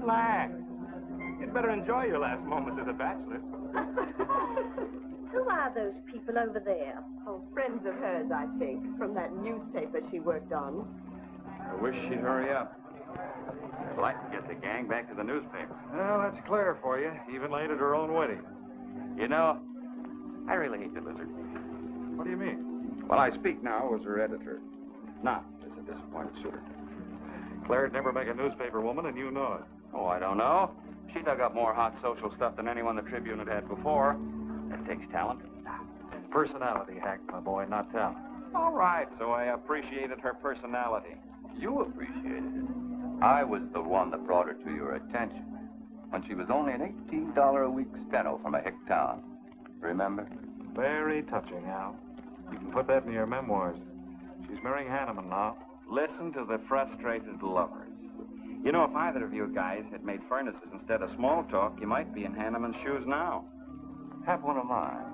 Relax. You'd better enjoy your last moments as a bachelor. Who are those people over there? Oh, friends of hers, I think, from that newspaper she worked on. I wish she'd hurry up. I'd like to get the gang back to the newspaper. Well, that's Claire for you, even late at her own wedding. You know, I really hate the Lizard. What do you mean? Well, I speak now as her editor, not as a disappointed suitor. Claire'd never make a newspaper woman, and you know it. Oh, I don't know. She dug up more hot social stuff than anyone the Tribune had had before. That takes talent. Personality, Hank, my boy, not talent. All right, so I appreciated her personality. You appreciated it. I was the one that brought her to your attention when she was only an $18 a week steno from a hick town. Remember? Very touching, Al. You can put that in your memoirs. She's marrying Hanneman now. Listen to the frustrated lovers. You know, if either of you guys had made furnaces instead of small talk, you might be in Hanneman's shoes now. Have one of mine.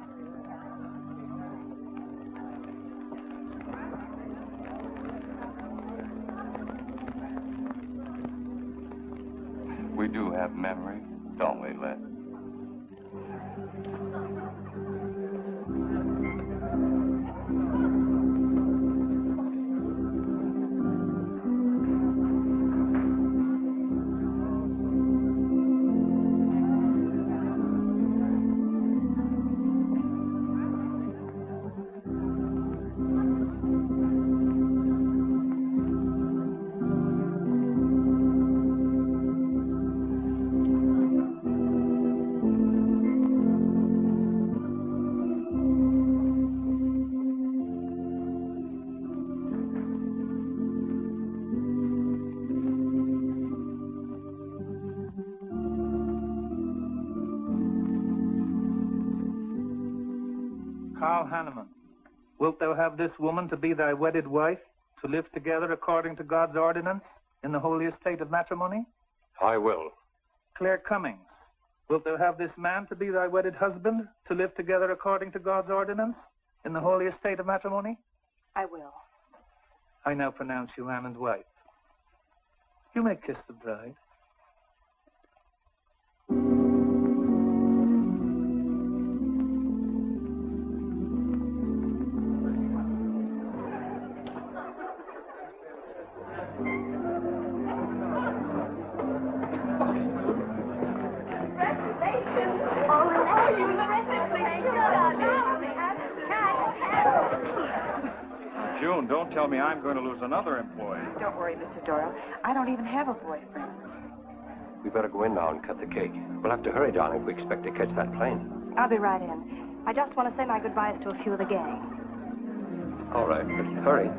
We do have memory, don't we, Les? Hanneman, wilt thou have this woman to be thy wedded wife, to live together according to God's ordinance in the holy estate of matrimony? I will. Claire Cummings, wilt thou have this man to be thy wedded husband, to live together according to God's ordinance in the holy estate of matrimony? I will. I now pronounce you man and wife. You may kiss the bride. June, don't tell me I'm going to lose another employee. Don't worry, Mr. Doyle. I don't even have a boyfriend. We better go in now and cut the cake. We'll have to hurry, darling, if we expect to catch that plane. I'll be right in. I just want to say my goodbyes to a few of the gang. All right, but hurry.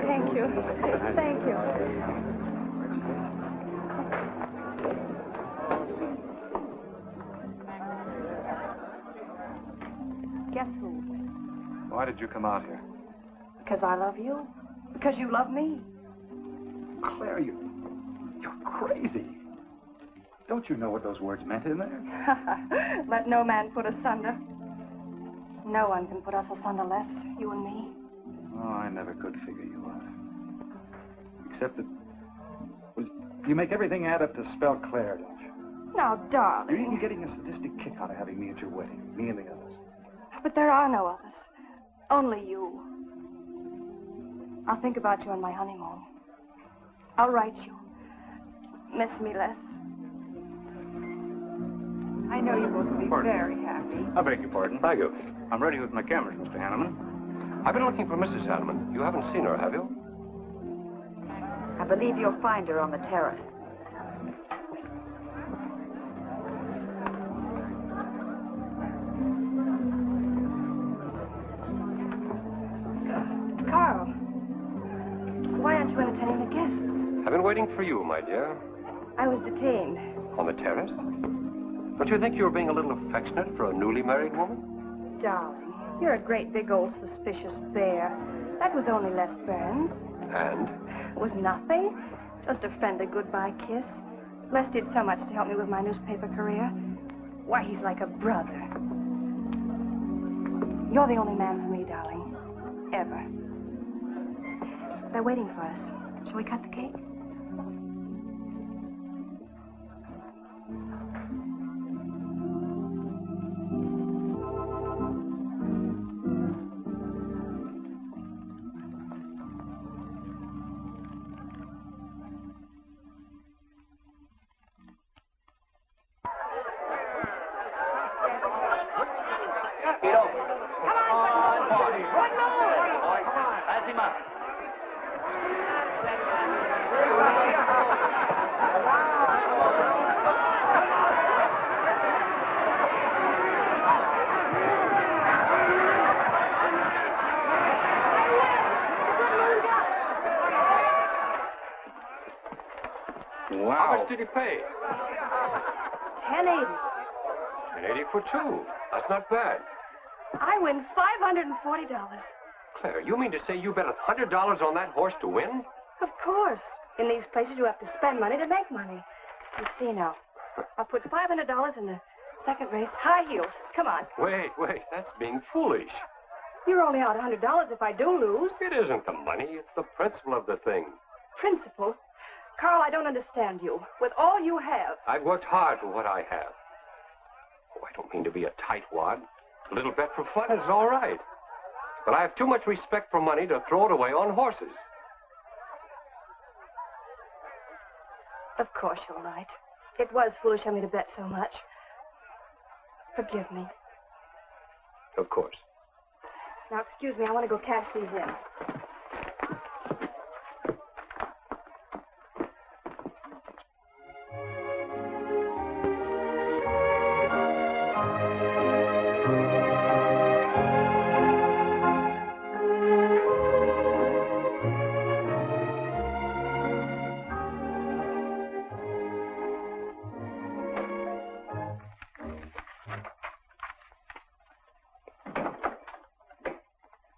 Thank you. Thank you. Guess who? Why did you come out here? Because I love you. Because you love me. Claire, you're crazy. Don't you know what those words meant in there? Let no man put us asunder. No one can put us asunder less, you and me. Oh, I never could figure you out. Except that, well, you make everything add up to spell Claire, don't you? Now, darling. You're even getting a sadistic kick out of having me at your wedding, me and the others. But there are no others. Only you. I'll think about you on my honeymoon. I'll write you. Miss me less. I know you both will be very happy. I beg your pardon. Thank you. I'm ready with my cameras, Mr. Hanneman. I've been looking for Mrs. Hanneman. You haven't seen her, have you? I believe you'll find her on the terrace. Carl, why aren't you entertaining the guests? I've been waiting for you, my dear. I was detained. On the terrace? Don't you think you were being a little affectionate for a newly married woman? Darling, you're a great big old suspicious bear. That was only Les Burns. And? It was nothing. Just a friendly goodbye kiss. Les did so much to help me with my newspaper career. Why, he's like a brother. You're the only man for me, darling. Ever. They're waiting for us. Shall we cut the cake? Wow. How much did he pay? $10.80. $10.80 for two. That's not bad. I win $540. Claire, you mean to say you bet $100 on that horse to win? Of course. In these places, you have to spend money to make money. You see now. I'll put $500 in the second race. High heels. Come on. Wait. That's being foolish. You're only out $100 if I do lose. It isn't the money. It's the principle of the thing. Principle? Carl, I don't understand you. With all you have. I've worked hard for what I have. Oh, I don't mean to be a tightwad. A little bet for fun is all right. But I have too much respect for money to throw it away on horses. Of course you're right. It was foolish of me to bet so much. Forgive me. Of course. Now, excuse me, I want to go cash these in.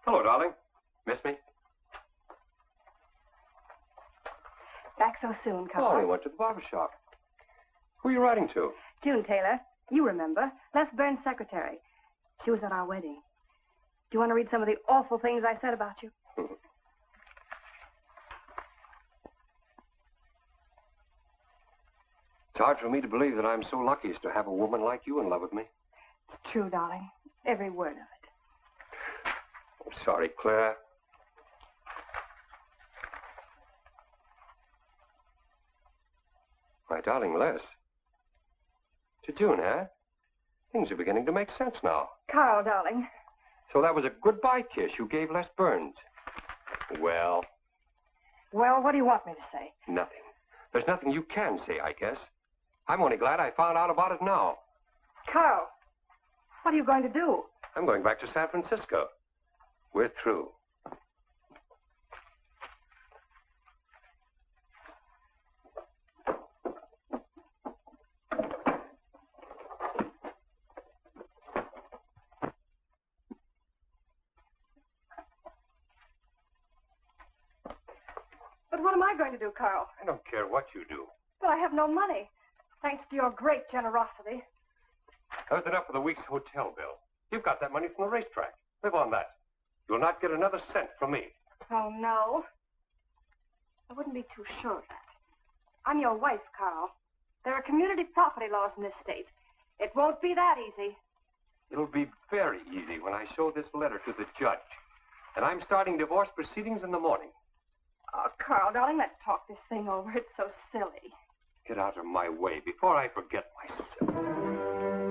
Hello, darling. Miss me? Back so soon, Oh, I Carl. went to the barber shop. Who are you writing to? June Taylor. You remember. Les Burns' secretary. She was at our wedding. Do you want to read some of the awful things I said about you? It's hard for me to believe that I'm so lucky as to have a woman like you in love with me. It's true, darling. Every word of it. I'm sorry, Claire. My darling Les. To June, eh? Things are beginning to make sense now. Carl, darling. So that was a goodbye kiss you gave Les Burns. Well, Well, what do you want me to say? nothing. There's nothing you can say, I guess. I'm only glad I found out about it now. Carl, what are you going to do? I'm going back to San Francisco. We're through. But what am I going to do, Carl? I don't care what you do. But I have no money. Thanks to your great generosity. That was enough for the week's hotel bill. You've got that money from the racetrack. Live on that. You'll not get another cent from me. Oh, no. I wouldn't be too sure of that. I'm your wife, Carl. There are community property laws in this state. It won't be that easy. It'll be very easy when I show this letter to the judge. And I'm starting divorce proceedings in the morning. Oh, Carl, darling, let's talk this thing over. It's so silly. Get out of my way before I forget myself.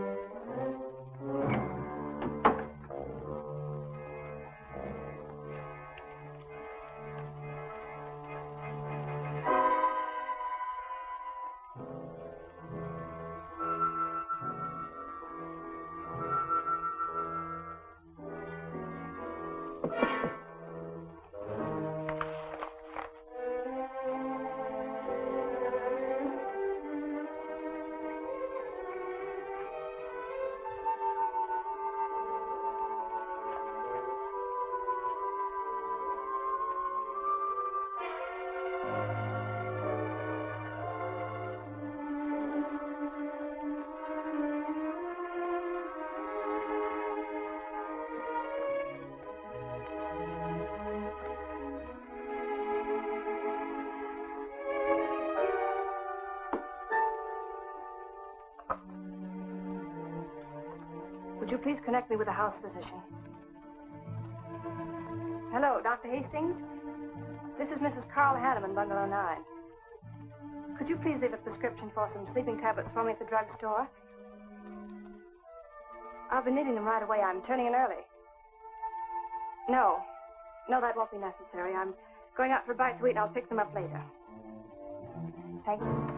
Would you please connect me with a house physician? Hello, Dr. Hastings? This is Mrs. Carl Hanneman, Bungalow 9. Could you please leave a prescription for some sleeping tablets for me at the drugstore? I'll be needing them right away. I'm turning in early. No, that won't be necessary. I'm going out for a bite to eat, and I'll pick them up later. Thank you.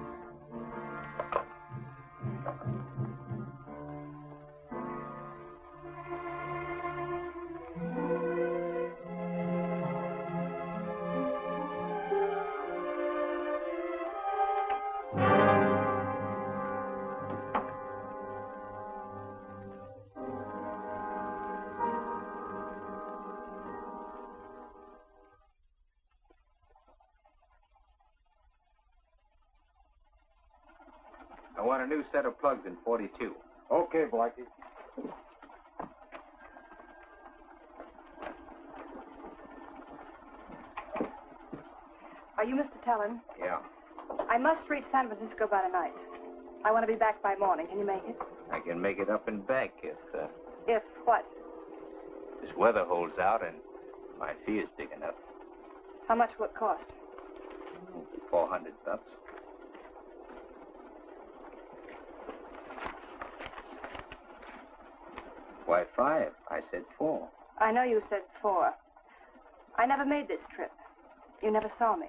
want a new set of plugs in 42. Okay, Blackie. Are you Mr. Tellen? Yeah. I must reach San Francisco by tonight. I want to be back by morning. Can you make it? I can make it up and back if If what? this weather holds out and my fee is big enough. How much will it cost? $400. Why 5? I said 4. I know you said 4. I never made this trip. You never saw me.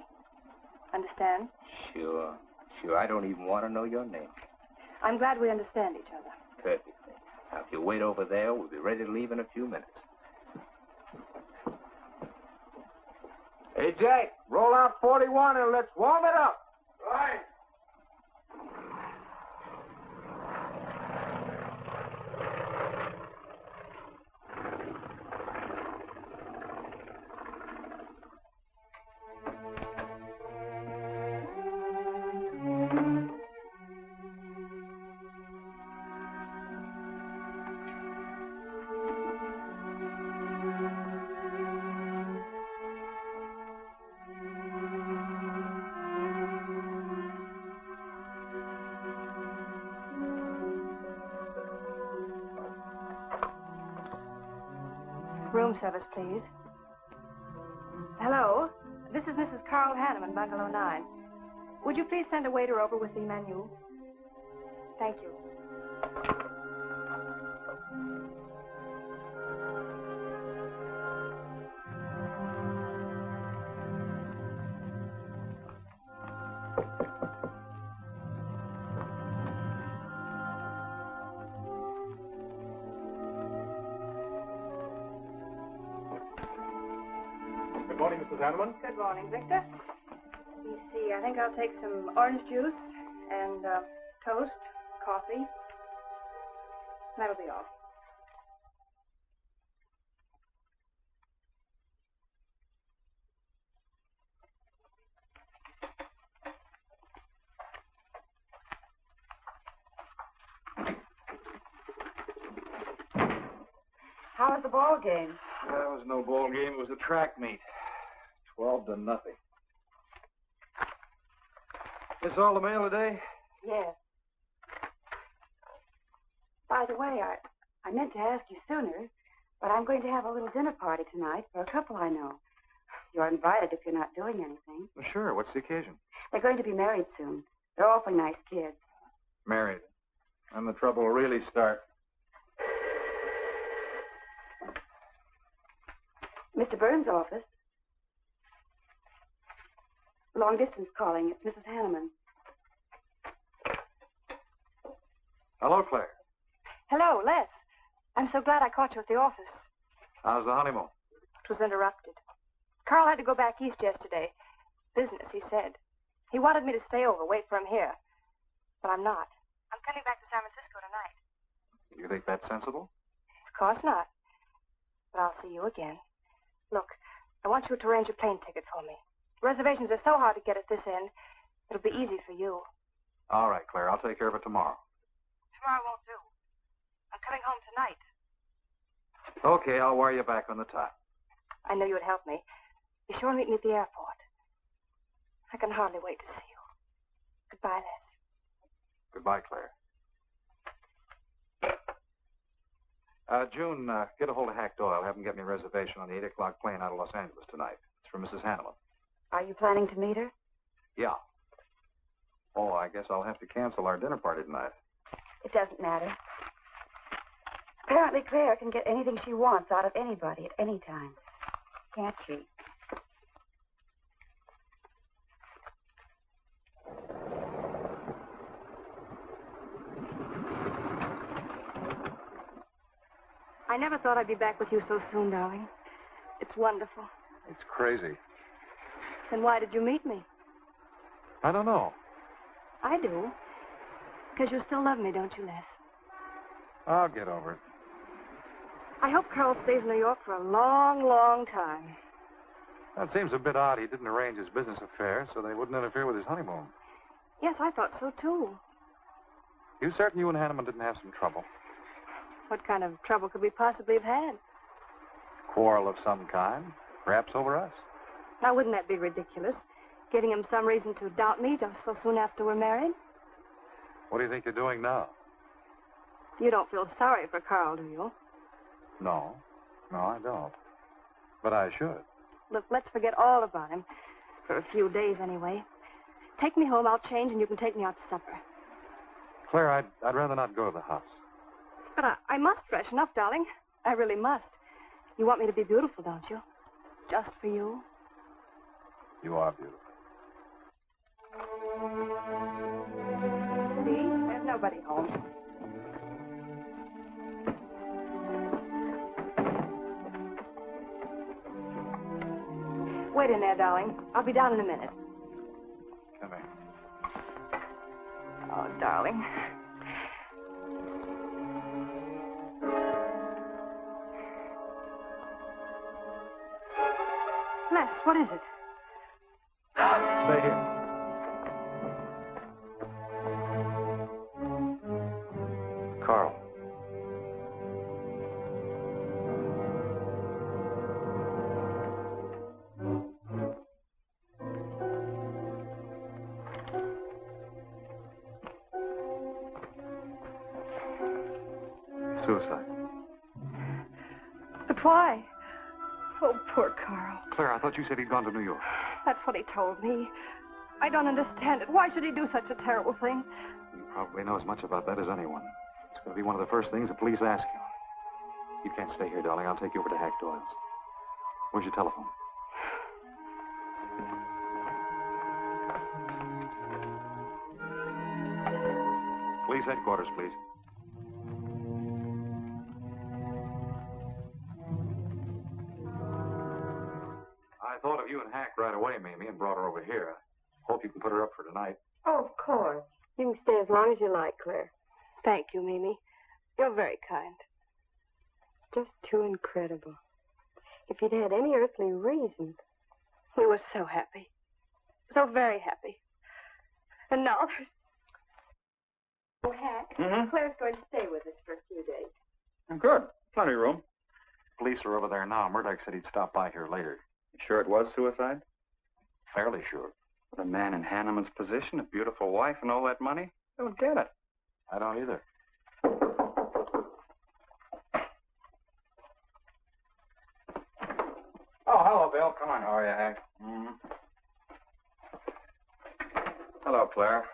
Understand? Sure. I don't even want to know your name. I'm glad we understand each other. Perfectly. Now, if you wait over there, we'll be ready to leave in a few minutes. Hey, Jack, roll out 41 and let's warm it up. Right. Room service, please. Hello. This is Mrs. Carl Hanneman, Bungalow 9. Would you please send a waiter over with the menu? Thank you. Good morning, Mrs. Hanneman. Good morning, Victor. Let me see. I think I'll take some orange juice and toast, coffee. That'll be all. How was the ball game? That was no ball game. It was a track meet. 12-0. This all the mail today? Yes. By the way, I meant to ask you sooner, but I'm going to have a little dinner party tonight for a couple I know. You're invited if you're not doing anything. Well, sure. What's the occasion? They're going to be married soon. They're awfully nice kids. Married. And the trouble will really start. Mr. Burns' office. Long distance calling. It's Mrs. Hanneman. Hello, Claire. Hello, Les. I'm so glad I caught you at the office. How's the honeymoon? It was interrupted. Carl had to go back east yesterday. Business, he said. He wanted me to stay over, wait for him here. But I'm not. I'm coming back to San Francisco tonight. You think that's sensible? Of course not. But I'll see you again. Look, I want you to arrange a plane ticket for me. Reservations are so hard to get at this end. It'll be easy for you. All right, Claire. I'll take care of it tomorrow. Tomorrow won't do. I'm coming home tonight. Okay, I'll wire you back on the time. I know you would help me. Be sure and meet me at the airport. I can hardly wait to see you. Goodbye, Les. Goodbye, Claire. June, get a hold of Hack Doyle. Have him get me a reservation on the 8 o'clock plane out of Los Angeles tonight. It's for Mrs. Hanneman. Are you planning to meet her? Yeah. Oh, I guess I'll have to cancel our dinner party tonight. It doesn't matter. Apparently, Claire can get anything she wants out of anybody at any time. Can't she? I never thought I'd be back with you so soon, darling. It's wonderful. It's crazy. Then why did you meet me? I don't know. I do. Because you still love me, don't you, Les? I'll get over it. I hope Carl stays in New York for a long, long time. That seems a bit odd. He didn't arrange his business affairs so they wouldn't interfere with his honeymoon. Yes, I thought so, too. You certain you and Hanneman didn't have some trouble? What kind of trouble could we possibly have had? Quarrel of some kind? Perhaps over us? Now, wouldn't that be ridiculous? Giving him some reason to doubt me just so soon after we're married? What do you think you're doing now? You don't feel sorry for Carl, do you? No. No, I don't. But I should. Look, let's forget all about him. For a few days, anyway. Take me home, I'll change, and you can take me out to supper. Claire, I'd rather not go to the house. But I must freshen up, darling. I really must. You want me to be beautiful, don't you? Just for you? You are beautiful. See? There's nobody home. Wait in there, darling. I'll be down in a minute. Come here. Oh, darling. Les, what is it? Stay here. Carl. Suicide. But why? Oh, poor Carl. Claire, I thought you said he'd gone to New York. That's what he told me. I don't understand it. Why should he do such a terrible thing? You probably know as much about that as anyone. It's going to be one of the first things the police ask you. You can't stay here, darling. I'll take you over to Hack Doyle's. Where's your telephone? Police headquarters, please. I thought of you and Hack right away, Mamie, and brought her over here. Hope you can put her up for tonight. Oh, of course. You can stay as long as you like, Claire. Thank you, Mimi. You're very kind. It's just too incredible. If he'd had any earthly reason. We were so happy. So very happy. And now there's... Oh, Hack, Claire's going to stay with us for a few days. Good. Plenty of room. Police are over there now. Murdoch said he'd stop by here later. You sure it was suicide? Fairly sure. With a man in Hanneman's position, a beautiful wife, and all that money? I don't get it. I don't either. Oh, hello, Bill. Come on. How are you, Hank? Hello, Claire.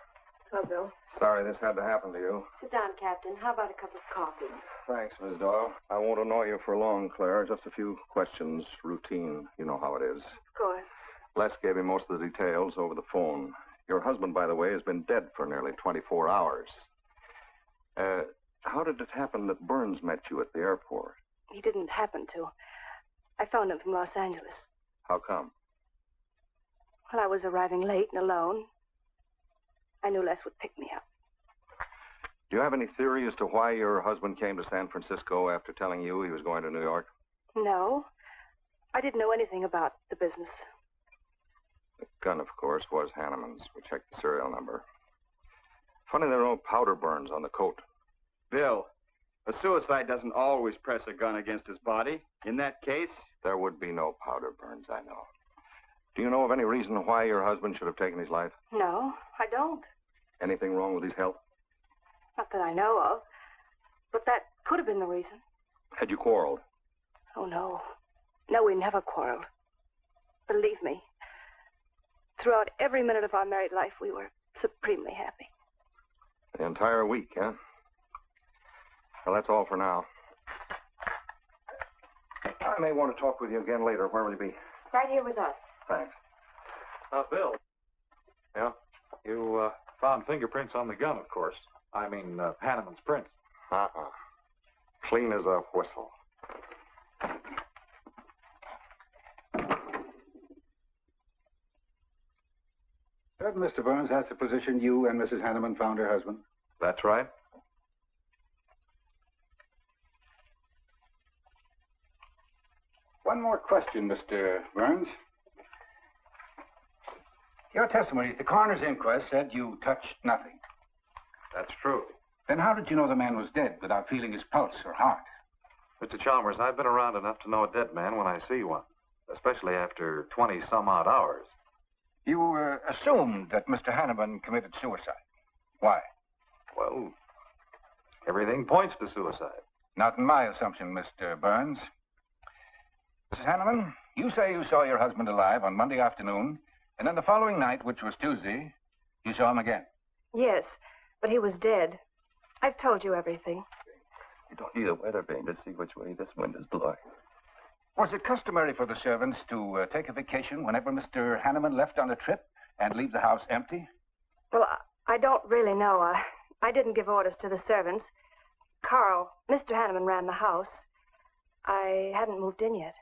Oh, Bill. Sorry this had to happen to you. Sit down, Captain. How about a cup of coffee? Thanks, Miss Doyle. I won't annoy you for long, Claire. Just a few questions. Routine. You know how it is. Of course. Les gave me most of the details over the phone. Your husband, by the way, has been dead for nearly 24 hours. How did it happen that Burns met you at the airport? He didn't happen to. I phoned him from Los Angeles. How come? Well, I was arriving late and alone. I knew Les would pick me up. Do you have any theory as to why your husband came to San Francisco after telling you he was going to New York? No. I didn't know anything about the business. The gun, of course, was Hanneman's. We checked the serial number. Funny there are no powder burns on the coat. Bill, a suicide doesn't always press a gun against his body. In that case... There would be no powder burns, I know. Do you know of any reason why your husband should have taken his life? No, I don't. Anything wrong with his health? Not that I know of. But that could have been the reason. Had you quarreled? Oh, no. No, we never quarreled. Believe me. Throughout every minute of our married life, we were supremely happy. The entire week, huh? Well, that's all for now. I may want to talk with you again later. Where will you be? Right here with us. Thanks. Bill. Yeah? You found fingerprints on the gun, of course. I mean, Hanneman's prints. Clean as a whistle. Mr. Burns, that's the position you and Mrs. Hanneman found her husband? That's right. One more question, Mr. Burns. Your testimony at the coroner's inquest said you touched nothing. That's true. Then how did you know the man was dead without feeling his pulse or heart? Mr. Chalmers, I've been around enough to know a dead man when I see one, especially after 20-some-odd hours. You assumed that Mr. Hanneman committed suicide. Why? Well, everything points to suicide. Not in my assumption, Mr. Burns. Mrs. Hanneman, you say you saw your husband alive on Monday afternoon, and then the following night, which was Tuesday, you saw him again. Yes, but he was dead. I've told you everything. You don't need a weather vane to see which way this wind is blowing. Was it customary for the servants to take a vacation whenever Mr. Hanneman left on a trip and leave the house empty? Well, I don't really know. I didn't give orders to the servants. Carl, Mr. Hanneman ran the house. I hadn't moved in yet.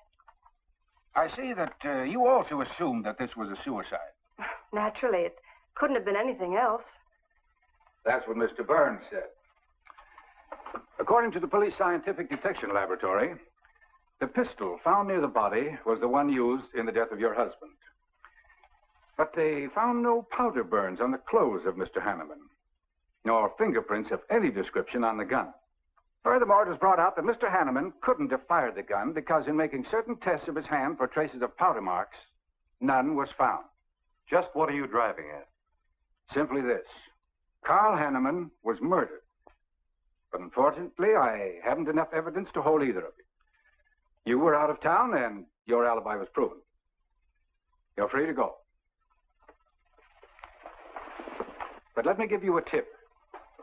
I see that you also assumed that this was a suicide. Naturally, it couldn't have been anything else. That's what Mr. Burns said. According to the police scientific detection laboratory, the pistol found near the body was the one used in the death of your husband. But they found no powder burns on the clothes of Mr. Hanneman, nor fingerprints of any description on the gun. Furthermore, it was brought out that Mr. Hanneman couldn't have fired the gun because in making certain tests of his hand for traces of powder marks, none was found. Just what are you driving at? Simply this. Carl Hanneman was murdered. But unfortunately, I haven't enough evidence to hold either of you. You were out of town, and your alibi was proven. You're free to go. But let me give you a tip.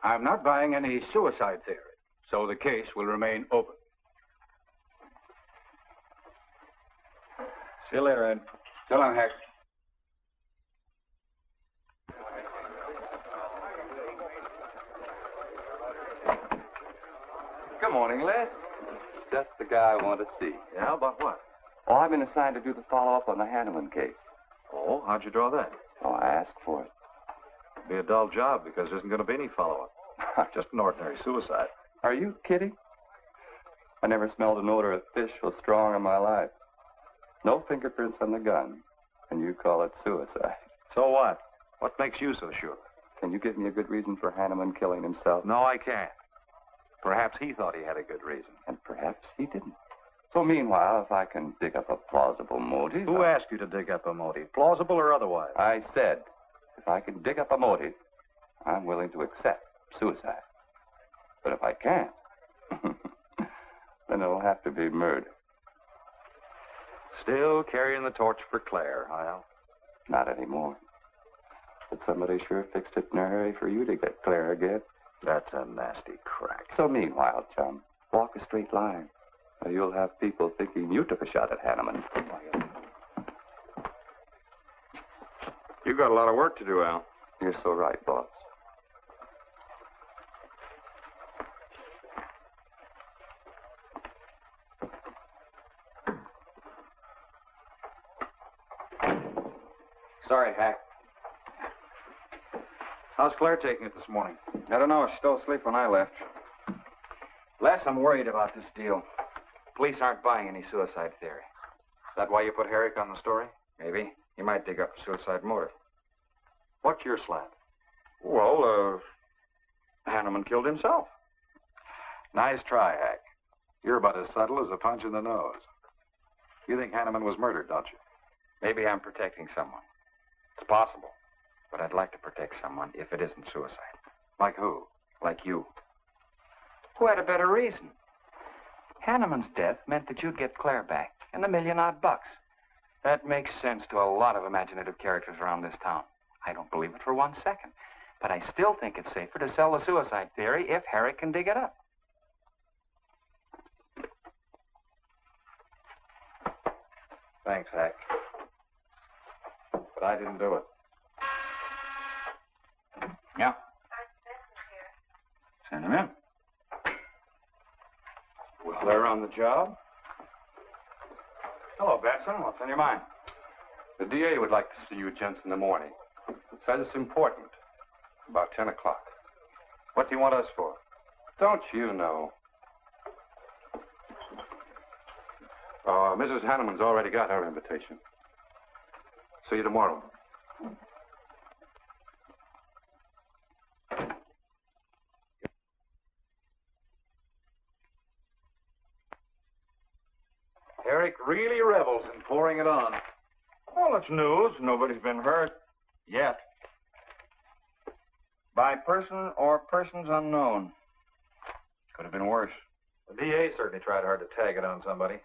I'm not buying any suicide theory, so the case will remain open. See you later, Ed. So long, Hack. Good morning, Les. Just the guy I want to see. Yeah, about what? Oh, I've been assigned to do the follow-up on the Hanneman case. Oh, how'd you draw that? Oh, I asked for it. It'll be a dull job because there isn't going to be any follow-up. Just an ordinary suicide. Are you kidding? I never smelled an odor of fish so strong in my life. No fingerprints on the gun, and you call it suicide. So what? What makes you so sure? Can you give me a good reason for Hanneman killing himself? No, I can't. Perhaps he thought he had a good reason. And perhaps he didn't. So meanwhile, if I can dig up a plausible motive... Who asked you to dig up a motive, plausible or otherwise? I said, if I can dig up a motive, I'm willing to accept suicide. But if I can't, then it'll have to be murder. Still carrying the torch for Claire, huh? Not anymore. But somebody sure fixed it in a hurry for you to get Claire again. That's a nasty crack. So meanwhile, chum, walk a straight line, or you'll have people thinking you took a shot at Hanneman. You got a lot of work to do, Al. You're so right, boss. Sorry, Hack. How's Claire taking it this morning? I don't know. She's still asleep when I left. Les, I'm worried about this deal. Police aren't buying any suicide theory. Is that why you put Herrick on the story? Maybe. He might dig up a suicide motive. What's your slant? Well, Hanneman killed himself. Nice try, Hack. You're about as subtle as a punch in the nose. You think Hanneman was murdered, don't you? Maybe I'm protecting someone. It's possible. But I'd like to protect someone if it isn't suicide. Like who? Like you. Who had a better reason? Hanneman's death meant that you'd get Claire back and $1 million odd. That makes sense to a lot of imaginative characters around this town. I don't believe it for 1 second. But I still think it's safer to sell the suicide theory if Herrick can dig it up. Thanks, Hack. But I didn't do it. Yeah. Send him in. Was Claire on the job? Hello, Batson. What's on your mind? The DA would like to see you gents in the morning. Says it's important. About 10 o'clock. What's he want us for? Don't you know? Mrs. Hanneman's already got her invitation. See you tomorrow. earthquake really revels in pouring it on. Well, it's news. Nobody's been hurt. Yet. By person or persons unknown. Could have been worse. The DA certainly tried hard to tag it on somebody.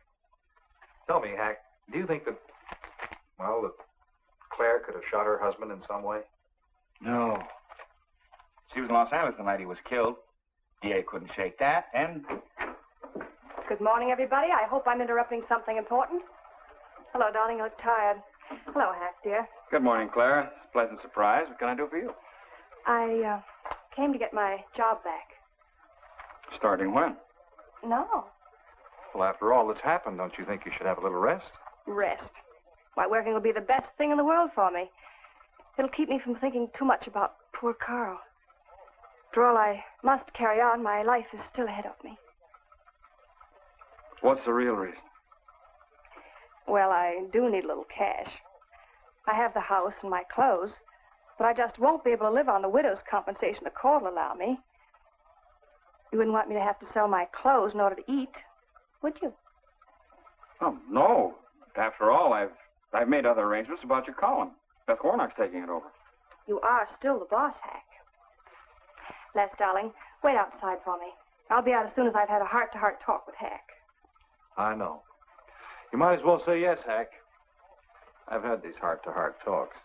Tell me, Hack, do you think that Claire could have shot her husband in some way? No. She was in Los Angeles the night he was killed. DA couldn't shake that, and... Good morning, everybody. I hope I'm interrupting something important. Hello, darling. You look tired. Hello, Hack, dear. Good morning, Clara. It's a pleasant surprise. What can I do for you? I came to get my job back. Starting when? No. Well, after all that's happened, don't you think you should have a little rest? Rest. Why, working will be the best thing in the world for me. It'll keep me from thinking too much about poor Carl. After all, I must carry on. My life is still ahead of me. What's the real reason? Well, I do need a little cash. I have the house and my clothes, but I just won't be able to live on the widow's compensation the court will allow me. You wouldn't want me to have to sell my clothes in order to eat, would you? Oh, no. After all, I've made other arrangements about your column. Beth Warnock's taking it over. You are still the boss, Hack. Les, darling, wait outside for me. I'll be out as soon as I've had a heart-to-heart talk with Hack. I know. You might as well say yes, Hack. I've had these heart-to-heart talks.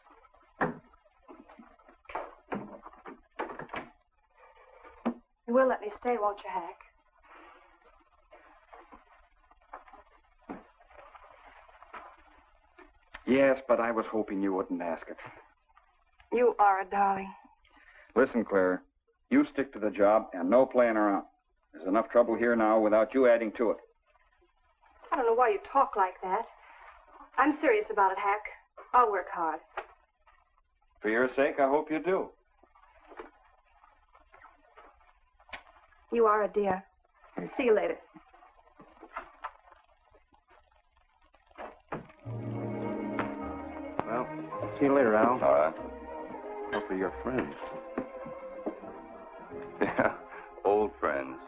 You will let me stay, won't you, Hack? Yes, but I was hoping you wouldn't ask it. You are a darling. Listen, Claire, you stick to the job and no playing around. There's enough trouble here now without you adding to it. I don't know why you talk like that. I'm serious about it, Hack. I'll work hard. For your sake, I hope you do. You are a dear. See you later. Well, see you later, Al. All right. Hopefully you're friends. Yeah, old friends.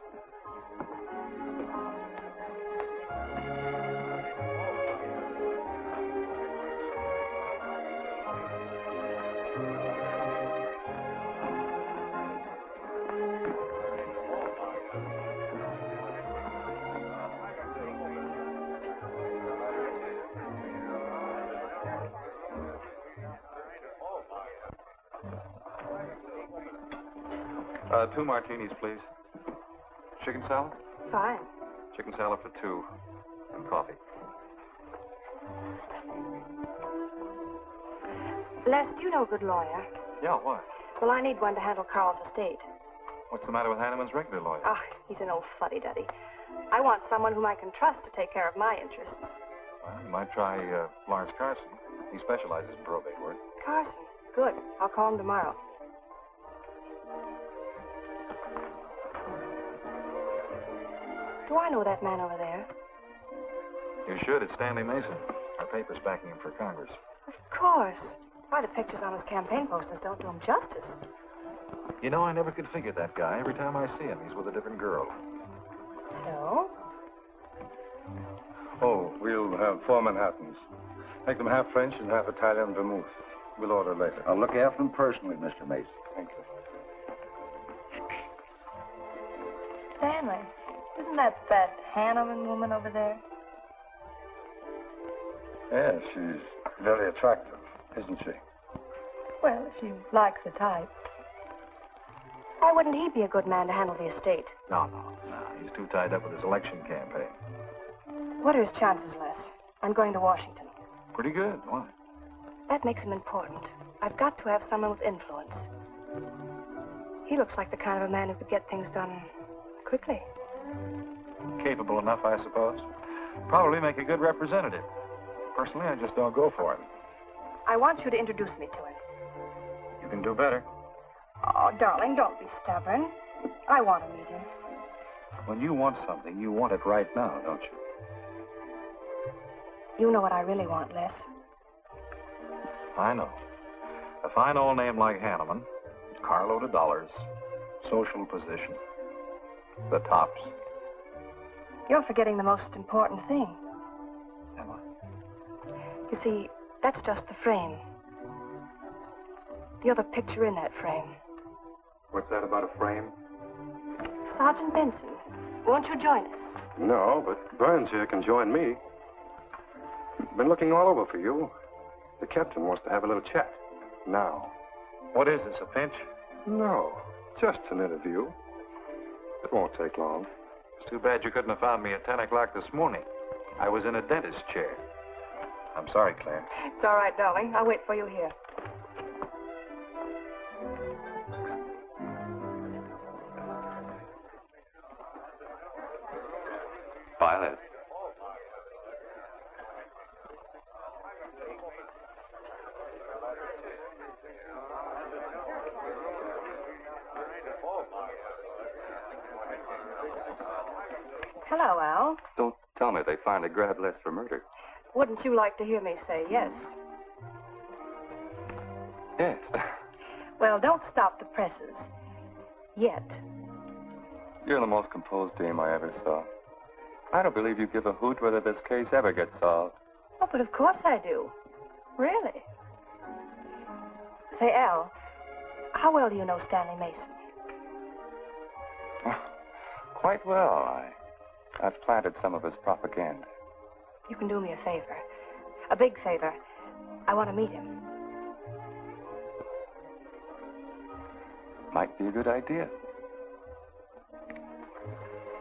Two martinis, please. Chicken salad? Fine. Chicken salad for two. And coffee. Les, do you know a good lawyer? Yeah, why? Well, I need one to handle Carl's estate. What's the matter with Hanneman's regular lawyer? Ah, he's an old fuddy-duddy. I want someone whom I can trust to take care of my interests. Well, you might try Lawrence Carson. He specializes in probate work. Carson? Good. I'll call him tomorrow. Do I know that man over there? You should. It's Stanley Mason. Our paper's backing him for Congress. Of course. Why, the pictures on his campaign posters don't do him justice. You know, I never could figure that guy. Every time I see him, he's with a different girl. So? Oh, we'll have 4 Manhattans. Make them half French and half Italian vermouth. We'll order later. I'll look after them personally, Mr. Mason. Thank you. Stanley, isn't that Hanneman woman over there? Yes, she's very attractive, isn't she? Well, if you like the type. Why wouldn't he be a good man to handle the estate? No. He's too tied up with his election campaign. What are his chances, Les? I'm going to Washington. Pretty good. Why? That makes him important. I've got to have someone with influence. He looks like the kind of a man who could get things done quickly. Capable enough, I suppose. Probably make a good representative. Personally, I just don't go for him. I want you to introduce me to him. You can do better. Oh, darling, don't be stubborn. I want to meet him. When you want something, you want it right now, don't you? You know what I really want, Les. I know. A fine old name like Hanneman, carload of dollars, social position, the tops. You're forgetting the most important thing. Am I? You see, that's just the frame. The other picture in that frame. What's that about a frame? Sergeant Benson, won't you join us? No, but Burns here can join me. Been looking all over for you. The captain wants to have a little chat. Now. What is this, a pinch? No, just an interview. It won't take long. It's too bad you couldn't have found me at 10 o'clock this morning. I was in a dentist's chair. I'm sorry, Claire. It's all right, darling. I'll wait for you here. Violet. Hello, Al. Don't tell me they finally grabbed Les for murder. Wouldn't you like to hear me say yes? Yes. Well, don't stop the presses. Yet. You're the most composed dame I ever saw. I don't believe you give a hoot whether this case ever gets solved. Oh, but of course I do. Really. Say, Al, how well do you know Stanley Mason? Quite well. I've planted some of his propaganda. You can do me a favor. A big favor. I want to meet him. Might be a good idea.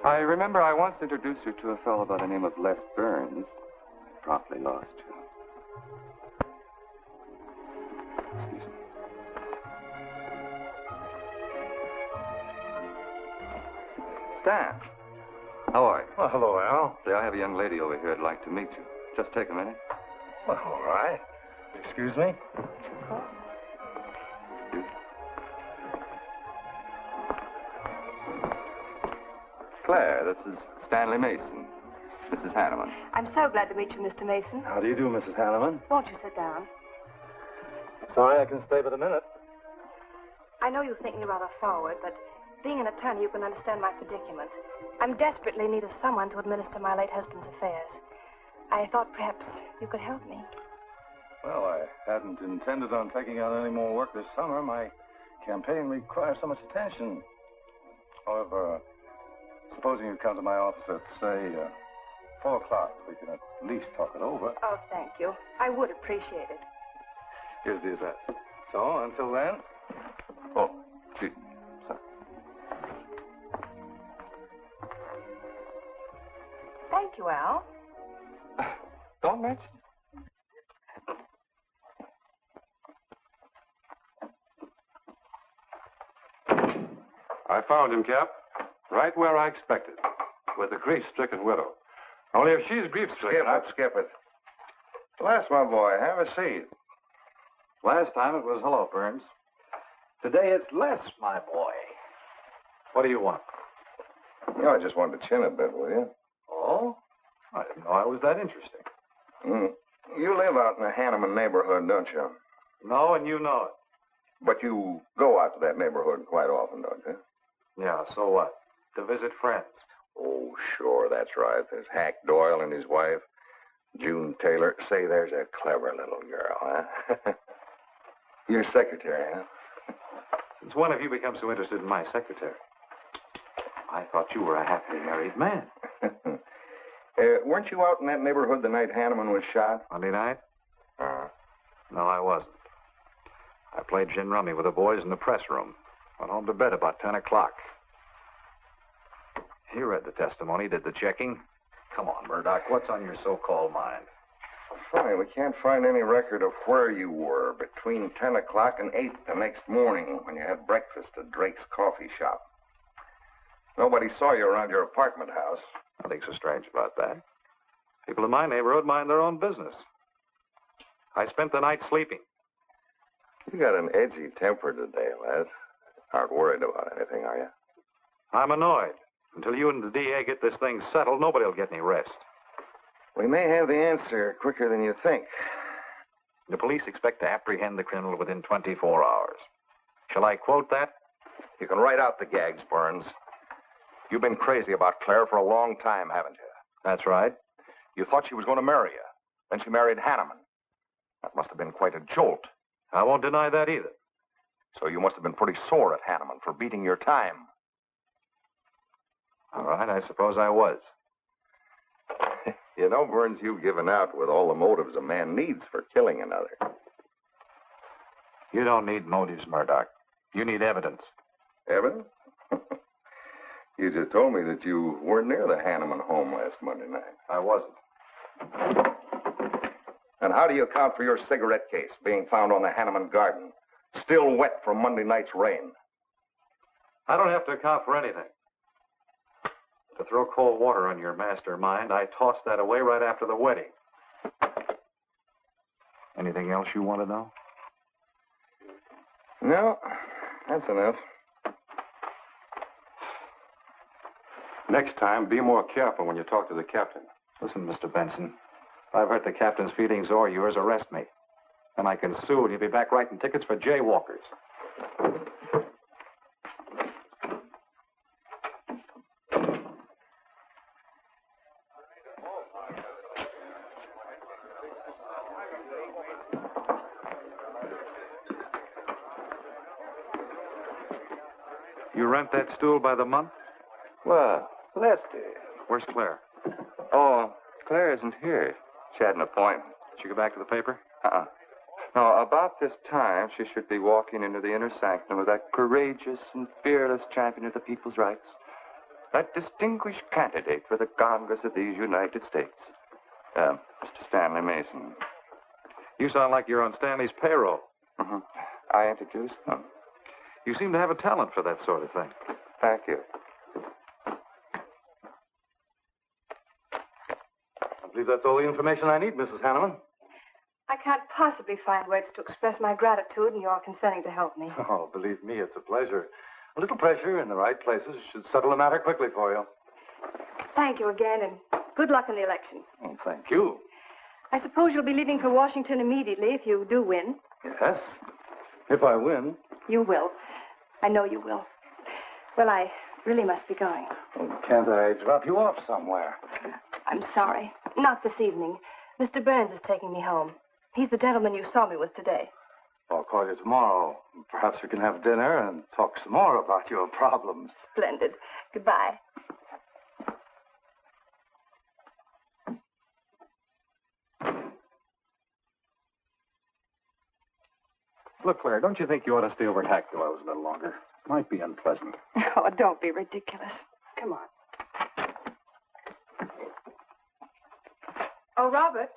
I remember I once introduced you to a fellow by the name of Les Burns. Promptly lost you. Excuse me. Stan. How are you? Well, hello, Al. Say, I have a young lady over here I'd like to meet you. Just take a minute. Well, all right. Excuse me? Excuse me. Claire, this is Stanley Mason. Mrs. Hanneman. I'm so glad to meet you, Mr. Mason. How do you do, Mrs. Hanneman? Won't you sit down? Sorry, I can stay but a minute. I know you think me rather forward, but being an attorney, you can understand my predicament. I'm desperately in need of someone to administer my late husband's affairs. I thought perhaps you could help me. Well, I hadn't intended on taking on any more work this summer. My campaign requires so much attention. However, supposing you come to my office at, say, 4 o'clock, we can at least talk it over. Oh, thank you. I would appreciate it. Here's the address. So, until then... Oh, excuse me. Sorry. Thank you, Al. Don't mention it. I found him, Cap. Right where I expected. With a grief-stricken widow. Only if she's grief-stricken... Skip it. Les, my boy, have a seat. Last time it was hello, Burns. Today it's Les, my boy. What do you want? You know, I just wanted to chin a bit, will you? Oh? I didn't know I was that interesting. You live out in the Hanneman neighborhood, don't you? No, and you know it. But you go out to that neighborhood quite often, don't you? Yeah, so what? To visit friends. Oh, sure, that's right. There's Hack Doyle and his wife, June Taylor. Say, there's a clever little girl, huh? Your secretary, huh? Since when have you become so interested in my secretary? I thought you were a happily married man. Weren't you out in that neighborhood the night Hanneman was shot? Monday night? No, I wasn't. I played gin rummy with the boys in the press room. Went home to bed about 10 o'clock. He read the testimony, did the checking. Come on, Murdoch, what's on your so-called mind? Funny, we can't find any record of where you were between 10 o'clock and 8 the next morning when you had breakfast at Drake's coffee shop. Nobody saw you around your apartment house. Nothing so strange about that. People in my neighborhood mind their own business. I spent the night sleeping. You got an edgy temper today, Les. Aren't worried about anything, are you? I'm annoyed. Until you and the DA get this thing settled, nobody will get any rest. We may have the answer quicker than you think. The police expect to apprehend the criminal within 24 hours. Shall I quote that? You can write out the gags, Burns. You've been crazy about Claire for a long time, haven't you? That's right. You thought she was going to marry you. Then she married Hanneman. That must have been quite a jolt. I won't deny that either. So you must have been pretty sore at Hanneman for beating your time. All right, I suppose I was. You know, Burns, you've given out with all the motives a man needs for killing another. You don't need motives, Murdoch. You need evidence. Evidence? You just told me that you weren't near the Hanneman home last Monday night. I wasn't. And how do you account for your cigarette case being found on the Hanneman garden, still wet from Monday night's rain? I don't have to account for anything. To throw cold water on your mastermind, I tossed that away right after the wedding. Anything else you want to know? No, that's enough. Next time, be more careful when you talk to the captain. Listen, Mr. Benson, if I've hurt the captain's feelings or yours, arrest me. Then I can sue and you'll be back writing tickets for jaywalkers. You rent that stool by the month? Well, Lester. Where's Claire? Oh, Claire isn't here. She had an appointment. Did she go back to the paper? No, about this time, she should be walking into the inner sanctum of that courageous and fearless champion of the people's rights. That distinguished candidate for the Congress of these United States. Mr. Stanley Mason. You sound like you're on Stanley's payroll. Mm-hmm. I introduced them. You seem to have a talent for that sort of thing. Thank you. I believe that's all the information I need, Mrs. Hanneman. I can't possibly find words to express my gratitude in your consenting to help me. Oh, believe me, it's a pleasure. A little pressure in the right places should settle the matter quickly for you. Thank you again, and good luck in the election. Oh, thank you. I suppose you'll be leaving for Washington immediately if you do win. Yes, if I win. You will. I know you will. Well, I really must be going. Oh, can't I drop you off somewhere? I'm sorry. Not this evening. Mr. Burns is taking me home. He's the gentleman you saw me with today. I'll call you tomorrow. Perhaps we can have dinner and talk some more about your problems. Splendid. Goodbye. Look, Claire, don't you think you ought to stay over at Hack Doyle's a little longer? Might be unpleasant. Oh, don't be ridiculous. Come on. Oh, Robert.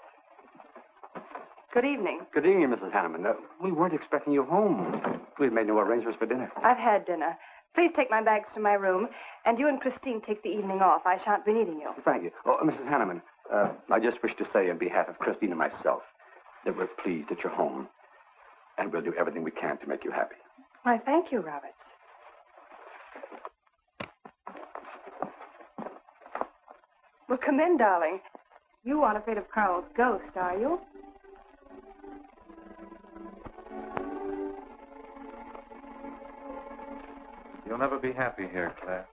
Good evening. Good evening, Mrs. Hanneman. We weren't expecting you home. We've made no arrangements for dinner. I've had dinner. Please take my bags to my room, and you and Christine take the evening off. I shan't be needing you. Thank you. Oh, Mrs. Hanneman, I just wish to say on behalf of Christine and myself that we're pleased that you're home, and we'll do everything we can to make you happy. Why, thank you, Roberts. Well, come in, darling. You aren't afraid of Carl's ghost, are you? You'll never be happy here, Claire.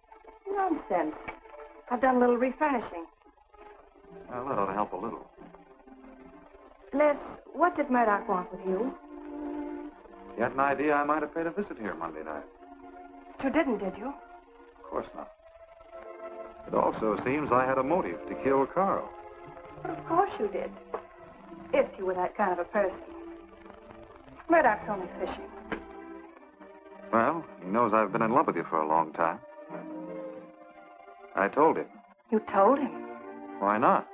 Nonsense. I've done a little refurnishing. Well, that ought to help a little. Les, what did Murdoch want with you? You had an idea I might have paid a visit here Monday night. You didn't, did you? Of course not. It also seems I had a motive to kill Carl. But of course you did. If you were that kind of a person. Murdoch's only fishing. Well, he knows I've been in love with you for a long time. I told him. You told him? Why not?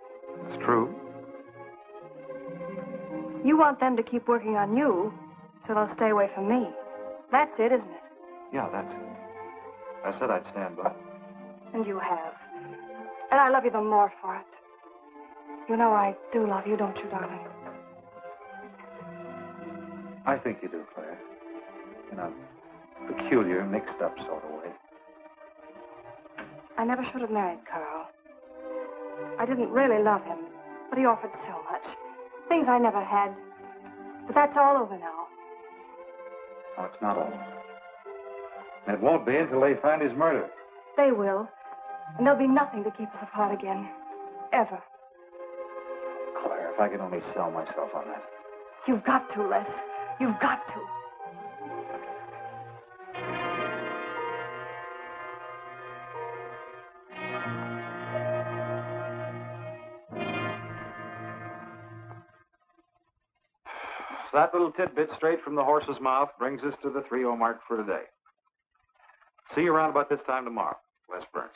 It's true. You want them to keep working on you, so they'll stay away from me. That's it, isn't it? Yeah, that's it. I said I'd stand by. And you have. And I love you the more for it. You know I do love you, don't you, darling? I think you do, Claire. In a peculiar, mixed-up sort of way. I never should have married Carl. I didn't really love him, but he offered so much. Things I never had. But that's all over now. No, it's not all. And it won't be until they find his murder. They will. And there'll be nothing to keep us apart again. Ever. Claire. If I could only sell myself on that. You've got to, Les. You've got to. So that little tidbit straight from the horse's mouth brings us to the 3-0 mark for today. See you around about this time tomorrow. Les Burns.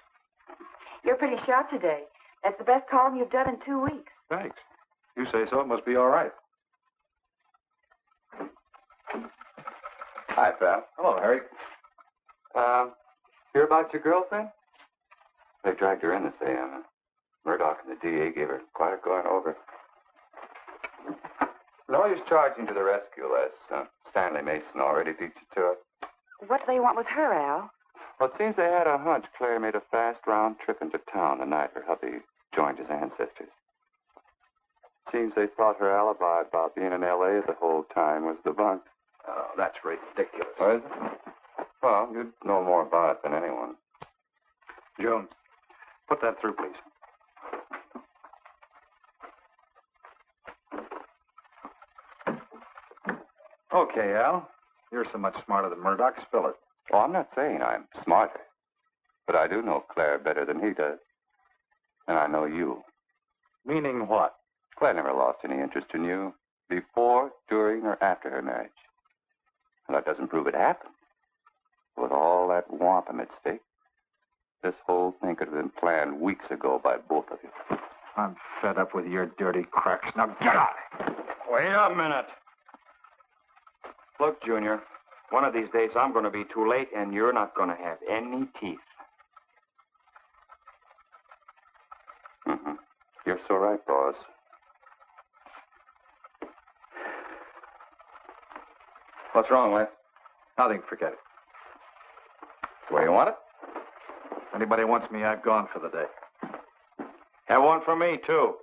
You're pretty sharp today. That's the best column you've done in 2 weeks. Thanks. You say so, it must be all right. Hi, pal. Hello, Harry. Hear about your girlfriend? They dragged her in this AM. Murdoch and the DA gave her quite a going over. Lawyer's charging to the rescue, Les. Stanley Mason already beat you to it. What do they want with her, Al? Well, it seems they had a hunch Claire made a fast round trip into town the night her hubby joined his ancestors. Seems they thought her alibi about being in L.A. the whole time was the bunk. Oh, that's ridiculous. What is it? Well, you'd know more about it than anyone. Jones, put that through, please. Okay, Al. You're so much smarter than Murdoch. Spill it. Oh, I'm not saying I'm smarter. But I do know Claire better than he does. And I know you. Meaning what? Claire never lost any interest in you before, during, or after her marriage. And that doesn't prove it happened. With all that wampum at stake, this whole thing could have been planned weeks ago by both of you. I'm fed up with your dirty cracks. Now get out! Wait a minute. Look, Junior, one of these days I'm going to be too late and you're not going to have any teeth. Mm-hmm. You're so right, boss. What's wrong, Les? Nothing. Forget it. That's the way you want it? If anybody wants me, I've gone for the day. Have one for me, too.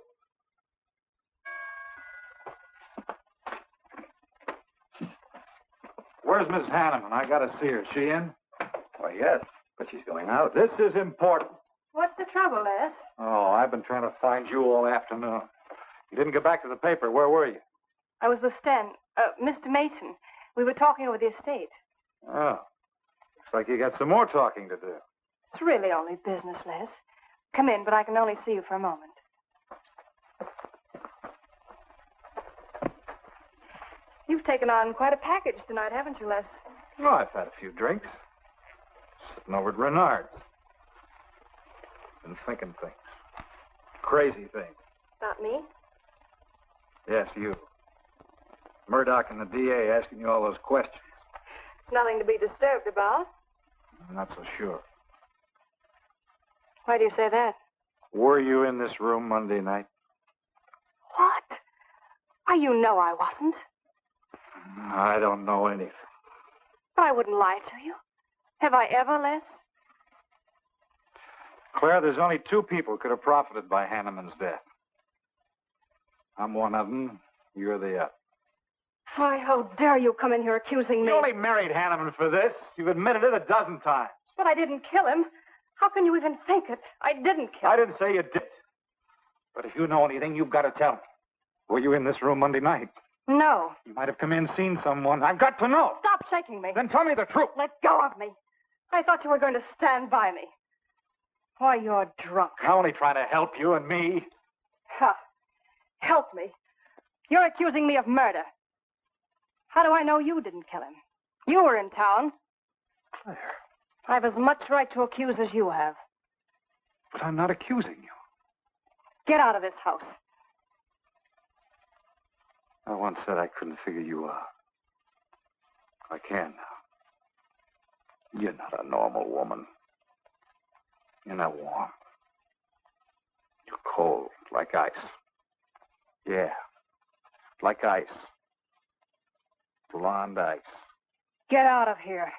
Where's Mrs. Hanneman? I got to see her. Is she in? Why, yes, but she's going out. This is important. What's the trouble, Les? Oh, I've been trying to find you all afternoon. You didn't get back to the paper. Where were you? I was with Mr. Mason. We were talking over the estate. Oh. Looks like you got some more talking to do. It's really only business, Les. Come in, but I can only see you for a moment. You've taken on quite a package tonight, haven't you, Les? Well, I've had a few drinks. Sitting over at Renard's. Been thinking things. Crazy things. About me? Yes, you. Murdoch and the DA asking you all those questions. It's nothing to be disturbed about. I'm not so sure. Why do you say that? Were you in this room Monday night? What? Why, you know I wasn't. I don't know anything. But I wouldn't lie to you. Have I ever, Les? Claire, there's only 2 people could have profited by Hanneman's death. I'm one of them. You're the other. Why, how dare you come in here accusing me? You only married Hanneman for this. You've admitted it a dozen times. But I didn't kill him. How can you even think it? I didn't kill him. I didn't say you did. But if you know anything, you've got to tell me. Were you in this room Monday night? No. You might have come in, seen someone. I've got to know. Stop shaking me. Then tell me the truth. Let go of me. I thought you were going to stand by me. Why, you're drunk. I'm only trying to help you and me. Ha. Help me. You're accusing me of murder. How do I know you didn't kill him? You were in town. Claire. I've as much right to accuse as you have. But I'm not accusing you. Get out of this house. I once said I couldn't figure you out. I can now. You're not a normal woman. You're not warm. You're cold, like ice. Yeah, like ice. Blonde ice. Get out of here.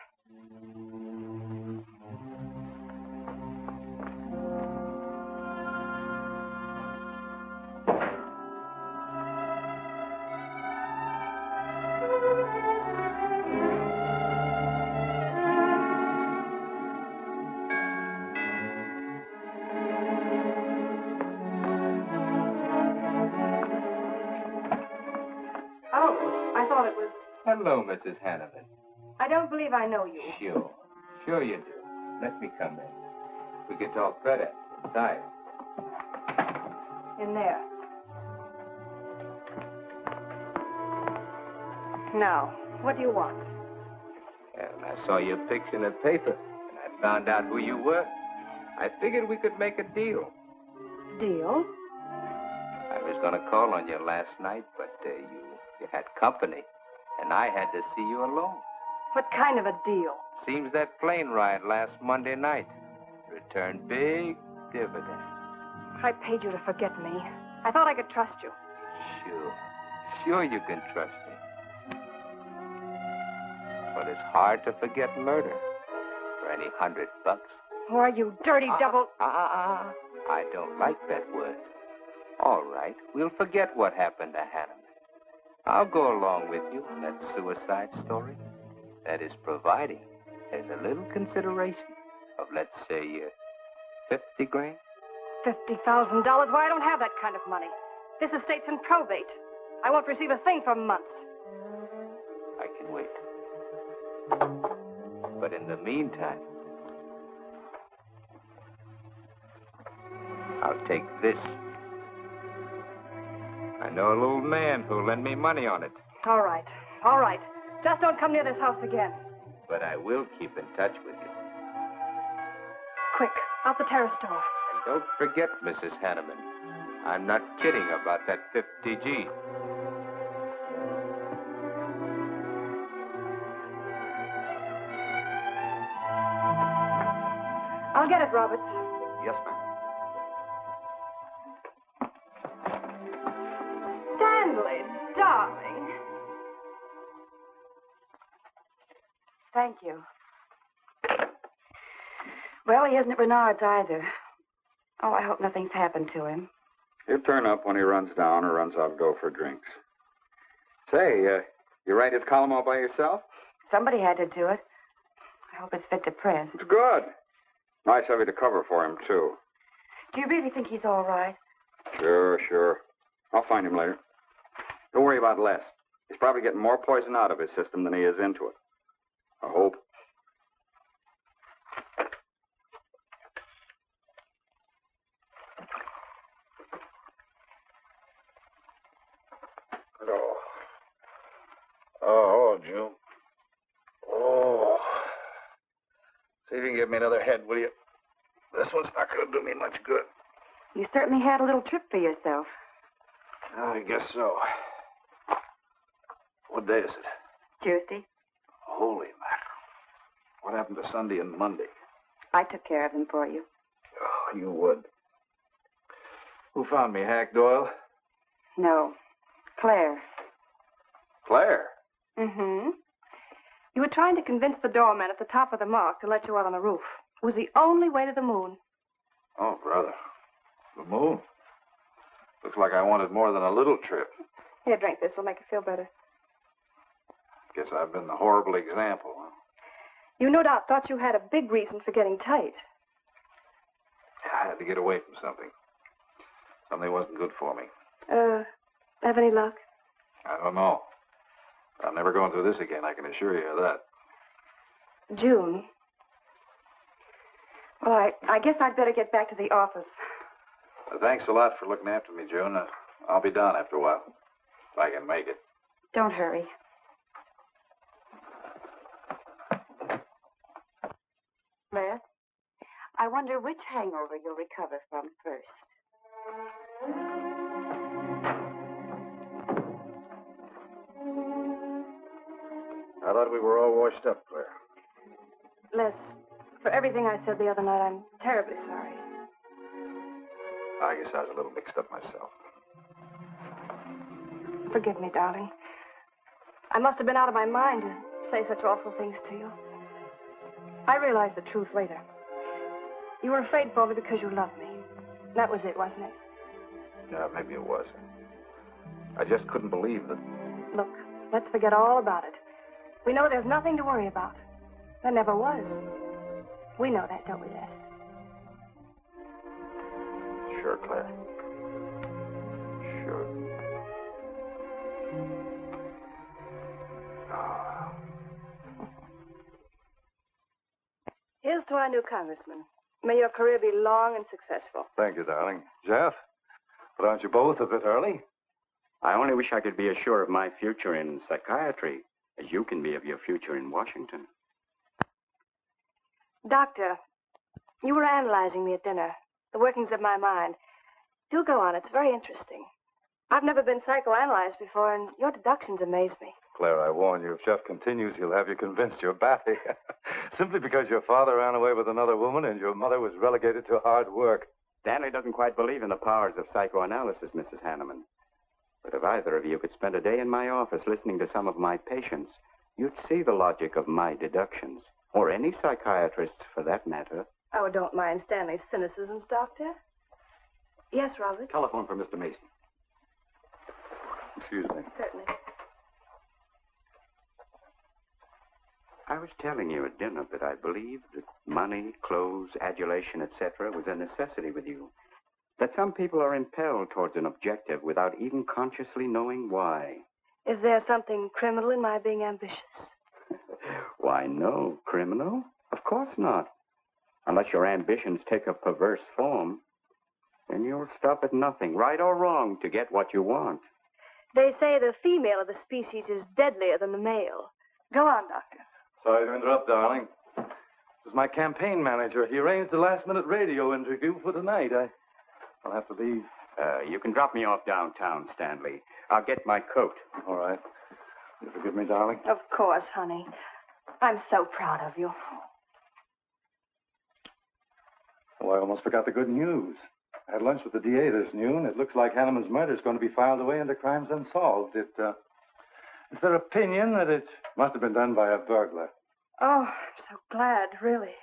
Hello, Mrs. Hanneman. I don't believe I know you. Sure. Sure you do. Let me come in. We can talk better inside. In there. Now, what do you want? Well, I saw your picture in the paper, and I found out who you were. I figured we could make a deal. Deal? I was going to call on you last night, but you had company, and I had to see you alone. What kind of a deal? Seems that plane ride last Monday night returned big dividends. I paid you to forget me. I thought I could trust you. Sure. Sure you can trust me. But it's hard to forget murder for any $100. Why, you dirty double... I don't like that word. All right, we'll forget what happened to Hanneman. I'll go along with you on that suicide story. That is providing there's a little consideration of, let's say, $50 grand. $50,000? Why, I don't have that kind of money. This estate's in probate. I won't receive a thing for months. I can wait. But in the meantime, I'll take this. I know a little man who'll lend me money on it. All right. All right. Just don't come near this house again. But I will keep in touch with you. Quick, out the terrace door. And don't forget, Mrs. Hanneman, I'm not kidding about that 50G. I'll get it, Roberts. Yes, ma'am. Stanley, darling. Thank you. Well, he isn't at Bernard's either. Oh, I hope nothing's happened to him. He'll turn up when he runs down or runs out to go for drinks. Say, you write his column all by yourself? Somebody had to do it. I hope it's fit to print. It's good. Nice of you to cover for him, too. Do you really think he's all right? Sure. I'll find him later. Don't worry about Les. He's probably getting more poison out of his system than he is into it. I hope. Oh, June. Oh. See if you can give me another head, will you? This one's not going to do me much good. You certainly had a little trip for yourself. I guess so. What day is it? Tuesday. Holy mackerel. What happened to Sunday and Monday? I took care of them for you. Oh, you would. Who found me, Hack Doyle? No. Claire. Claire? Mm-hmm. You were trying to convince the doorman at the top of the mark to let you out on the roof. It was the only way to the moon. Oh, brother. The moon? Looks like I wanted more than a little trip. Here, drink this. It'll make you feel better. Guess I've been the horrible example, huh? You no doubt thought you had a big reason for getting tight. I had to get away from something. Something wasn't good for me. Have any luck? I don't know. I'm never going through this again, I can assure you of that. June. Well, I guess I'd better get back to the office. Thanks a lot for looking after me, June. I'll be down after a while, if I can make it. Don't hurry. Claire, I wonder which hangover you'll recover from first. I thought we were all washed up, Claire. Les, for everything I said the other night, I'm terribly sorry. I guess I was a little mixed up myself. Forgive me, darling. I must have been out of my mind to say such awful things to you. I realized the truth later. You were afraid for me because you loved me. That was it, wasn't it? Yeah, maybe it was. I just couldn't believe that. Look, let's forget all about it. We know there's nothing to worry about. There never was. We know that, don't we, Les? Sure, Claire. Sure. Oh. Here's to our new congressman. May your career be long and successful. Thank you, darling. Jeff, but aren't you both a bit early? I only wish I could be as sure of my future in psychiatry as you can be of your future in Washington. Doctor, you were analyzing me at dinner, the workings of my mind. Do go on. It's very interesting. I've never been psychoanalyzed before, and your deductions amaze me. Claire, I warn you, if Jeff continues, he'll have you convinced you're batty. Simply because your father ran away with another woman and your mother was relegated to hard work. Stanley doesn't quite believe in the powers of psychoanalysis, Mrs. Hanneman. But if either of you could spend a day in my office listening to some of my patients, you'd see the logic of my deductions. Or any psychiatrist's, for that matter. Oh, don't mind Stanley's cynicisms, Doctor. Yes, Robert? Telephone for Mr. Mason. Excuse me. Certainly. I was telling you at dinner that I believed that money, clothes, adulation, etc. was a necessity with you. That some people are impelled towards an objective without even consciously knowing why. Is there something criminal in my being ambitious? Why, no. Criminal? Of course not. Unless your ambitions take a perverse form. Then you'll stop at nothing, right or wrong, to get what you want. They say the female of the species is deadlier than the male. Go on, Doctor. Sorry to interrupt, darling. This is my campaign manager. He arranged a last-minute radio interview for tonight. I'll have to leave. You can drop me off downtown, Stanley. I'll get my coat. All right. You forgive me, darling? Of course, honey. I'm so proud of you. Oh, I almost forgot the good news. I had lunch with the DA this noon. It looks like Hanneman's murder is going to be filed away under crimes unsolved. It's their opinion that it must have been done by a burglar. Oh, I'm so glad, really.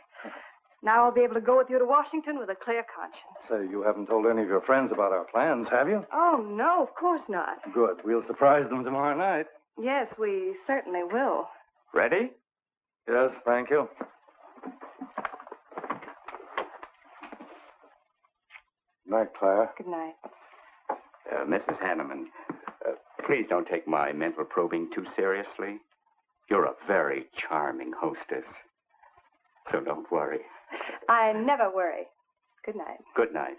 Now I'll be able to go with you to Washington with a clear conscience. Say, you haven't told any of your friends about our plans, have you? Oh, no, of course not. Good. We'll surprise them tomorrow night. Yes, we certainly will. Ready? Yes, thank you. Good night, Claire. Good night. Mrs. Hanneman, please don't take my mental probing too seriously. You're a very charming hostess. So don't worry. I never worry. Good night. Good night.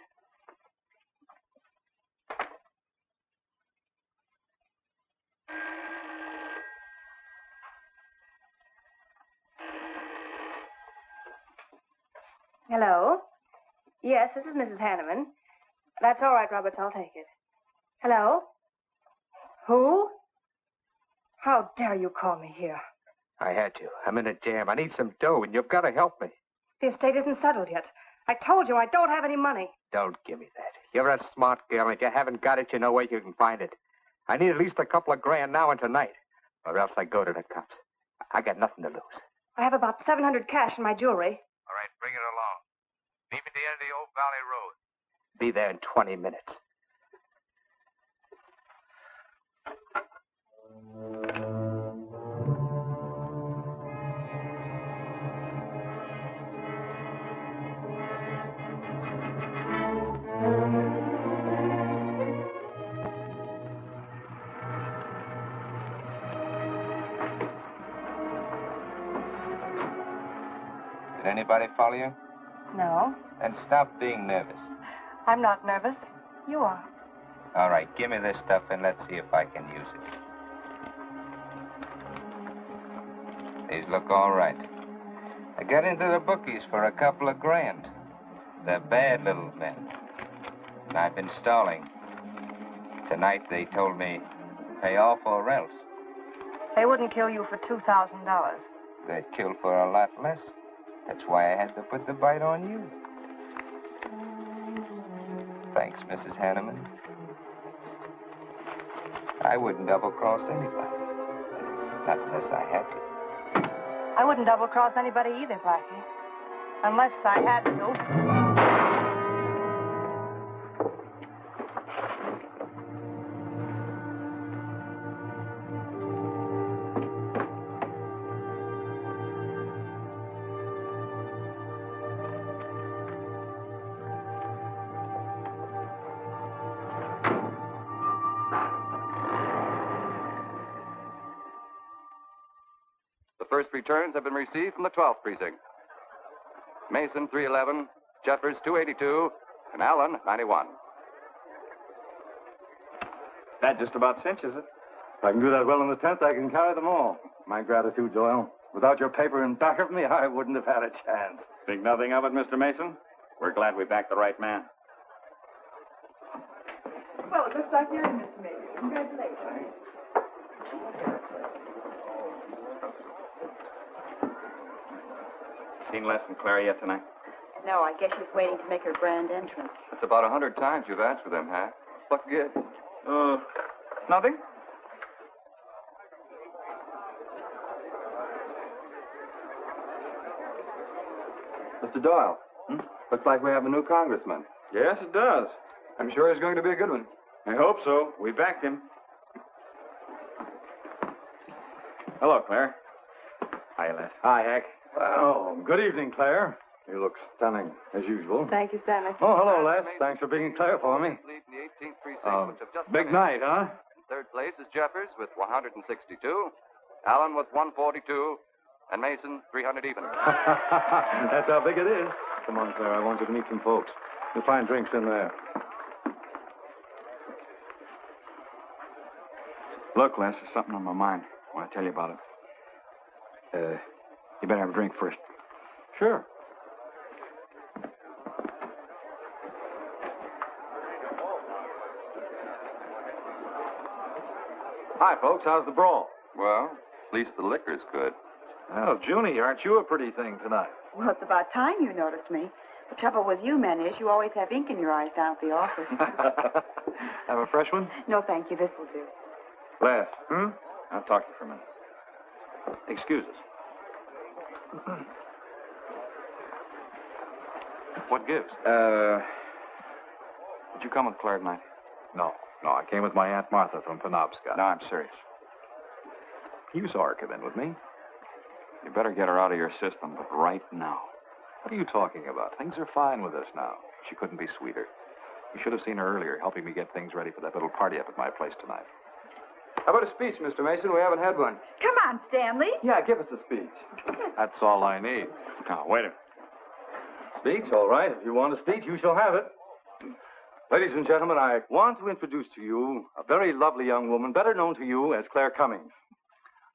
Hello? Yes, this is Mrs. Hanneman. That's all right, Roberts. I'll take it. Hello? Who? How dare you call me here? I had to. I'm in a jam. I need some dough, and you've got to help me. The estate isn't settled yet. I told you I don't have any money. Don't give me that. You're a smart girl, and if you haven't got it, you know where you can find it. I need at least a couple of grand now and tonight, or else I go to the cops. I got nothing to lose. I have about $700 cash in my jewelry. All right, bring it along. Meet me at the end of the Old Valley Road. Be there in 20 minutes. Did anybody follow you? No, Then stop being nervous. I'm not nervous. You are. All right, give me this stuff and let's see if I can use it. These look all right. I got into the bookies for a couple of grand. They're bad little men. And I've been stalling. Tonight they told me, pay off or else. They wouldn't kill you for $2,000. They'd kill for a lot less. That's why I had to put the bite on you. Thanks, Mrs. Hanneman. I wouldn't double-cross anybody. Not unless I had to. I wouldn't double-cross anybody either, Blackie. Unless I had to. The first returns have been received from the 12th precinct. Mason 311, Jeffers 282, and Allen 91. That just about cinches it. If I can do that well in the 10th, I can carry them all. My gratitude, Doyle. Without your paper in back of me, I wouldn't have had a chance. Think nothing of it, Mr. Mason? We're glad we backed the right man. Well, it looks like you're in, Mr. Mason. Congratulations. Seen Les and Claire yet tonight? No, I guess she's waiting to make her grand entrance. That's about 100 times you've asked for them, Hack. What gives? Nothing? Mr. Doyle, looks like we have a new congressman. Yes, it does. I'm sure he's going to be a good one. I hope so. We backed him. Hello, Claire. Hi, Les. Hi, Hank. Oh, good evening, Claire. You look stunning, as usual. Thank you, Stanley. Oh, hello, Les. Thanks for being Claire for me. Lead in the 18th precinct, which have just Big finished. night, huh? In third place is Jeffers with 162, Allen with 142, and Mason 300 even. That's how big it is. Come on, Claire. I want you to meet some folks. You'll find drinks in there. Look, Les, there's something on my mind. I want to tell you about it. You better have a drink first. Sure. Hi, folks. How's the brawl? Well, at least the liquor's good. Well, Junie, aren't you a pretty thing tonight? Well, it's about time you noticed me. The trouble with you men is you always have ink in your eyes down at the office. Have a fresh one? No, thank you. This will do. Les. I'll talk to you for a minute. Excuse us. What gives? Did you come with Claire tonight? No, I came with my Aunt Martha from Penobscot. No, I'm serious. You saw her come in with me. You better get her out of your system, but right now. What are you talking about? Things are fine with us now. She couldn't be sweeter. You should have seen her earlier, helping me get things ready for that little party up at my place tonight. How about a speech, Mr. Mason? We haven't had one. Come on, Stanley. Yeah, give us a speech. That's all I need. Now, wait a minute. Speech, all right. If you want a speech, you shall have it. Ladies and gentlemen, I want to introduce to you a very lovely young woman, better known to you as Claire Cummings.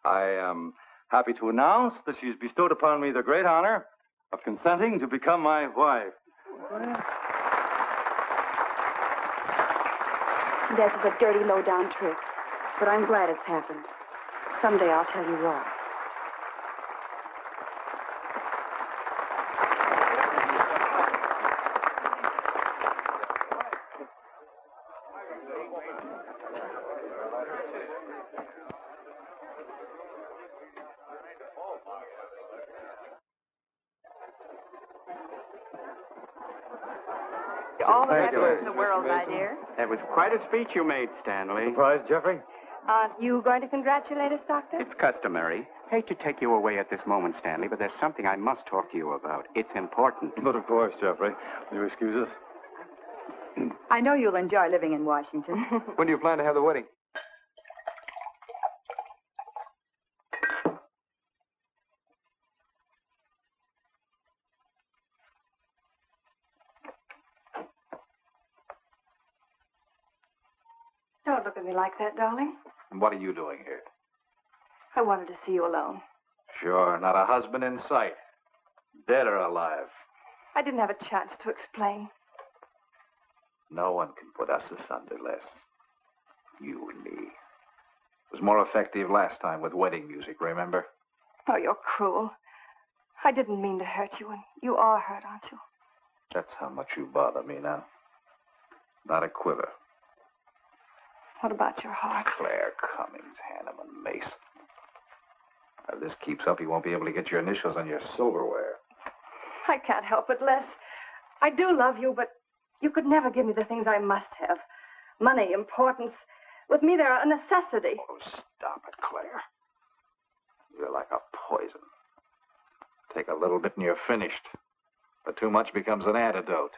I am happy to announce that she's bestowed upon me the great honor of consenting to become my wife. This is a dirty, low-down trick, but I'm glad it's happened. Someday I'll tell you why. All the best in the world, my dear. That was quite a speech you made, Stanley. Surprised, Jeffrey? Aren't you going to congratulate us, Doctor? It's customary. Hate to take you away at this moment, Stanley, but there's something I must talk to you about. It's important. But of course, Jeffrey. Will you excuse us? I know you'll enjoy living in Washington. When do you plan to have the wedding? Don't look at me like that, darling. And what are you doing here? I wanted to see you alone. Sure, not a husband in sight. Dead or alive. I didn't have a chance to explain. No one can put us asunder, Les. You and me. It was more effective last time with wedding music, remember? Oh, you're cruel. I didn't mean to hurt you, and you are hurt, aren't you? That's how much you bother me now. Not a quiver. What about your heart? Claire Cummings, Hanneman, Mason. If this keeps up, you won't be able to get your initials on your silverware. I can't help it, Les. I do love you, but you could never give me the things I must have. Money, importance. With me, they're a necessity. Oh, stop it, Claire. You're like a poison. Take a little bit and you're finished. But too much becomes an antidote.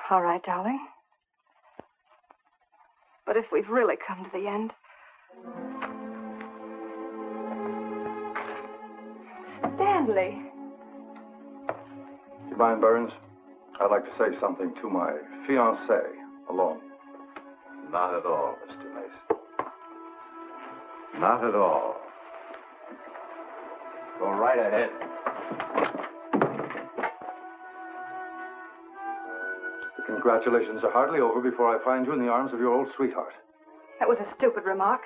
All right, darling. But if we've really come to the end... Stay. Stanley. Do you mind, Burns? I'd like to say something to my fiancée alone. Not at all, Mr. Mason. Not at all. Go right ahead. The congratulations are hardly over before I find you in the arms of your old sweetheart. That was a stupid remark.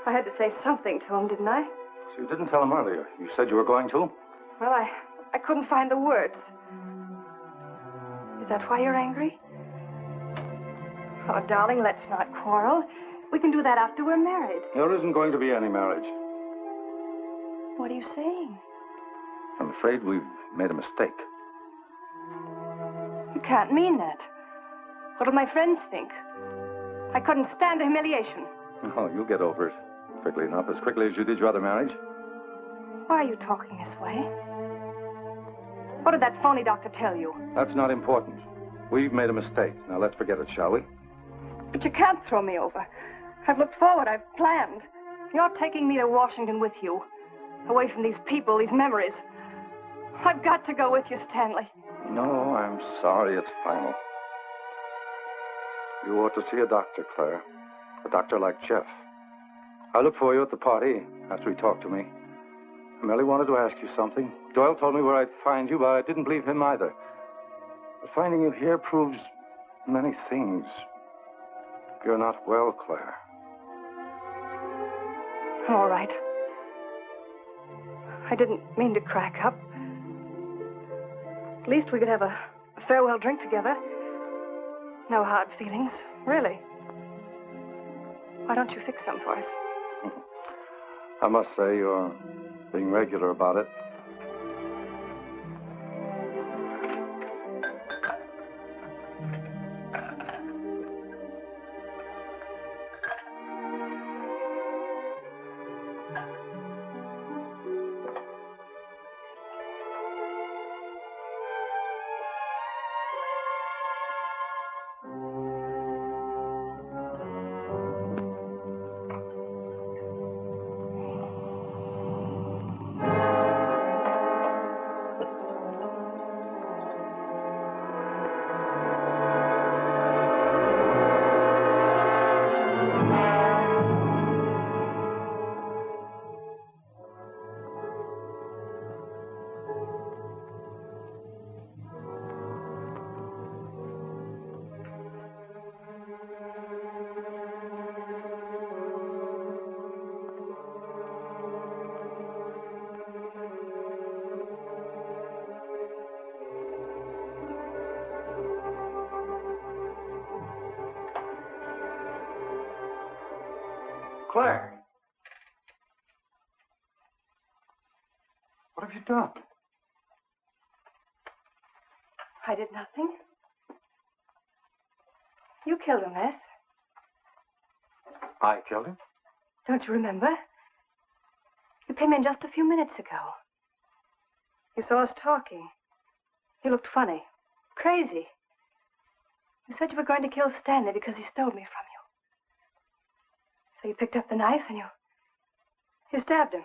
I had to say something to him, didn't I? So you didn't tell him earlier. You said you were going to? Well, I couldn't find the words. Is that why you're angry? Oh, darling, let's not quarrel. We can do that after we're married. There isn't going to be any marriage. What are you saying? I'm afraid we've made a mistake. You can't mean that. What'll my friends think? I couldn't stand the humiliation. Oh, you'll get over it. Quickly enough, as quickly as you did your other marriage. Why are you talking this way? What did that phony doctor tell you? That's not important. We've made a mistake. Now let's forget it, shall we? But you can't throw me over. I've looked forward. I've planned. You're taking me to Washington with you. Away from these people, these memories. I've got to go with you, Stanley. No, I'm sorry. It's final. You ought to see a doctor, Claire. A doctor like Jeff. I'll look for you at the party after he talked to me. I merely wanted to ask you something. Doyle told me where I'd find you, but I didn't believe him either. But finding you here proves many things. You're not well, Claire. All right. I didn't mean to crack up. At least we could have a farewell drink together. No hard feelings, really. Why don't you fix some for us? I must say you're being regular about it. Claire. What have you done? I did nothing. You killed him, Les. I killed him? Don't you remember? You came in just a few minutes ago. You saw us talking. You looked funny. Crazy. You said you were going to kill Stanley because he stole me from you. So you picked up the knife and you stabbed him.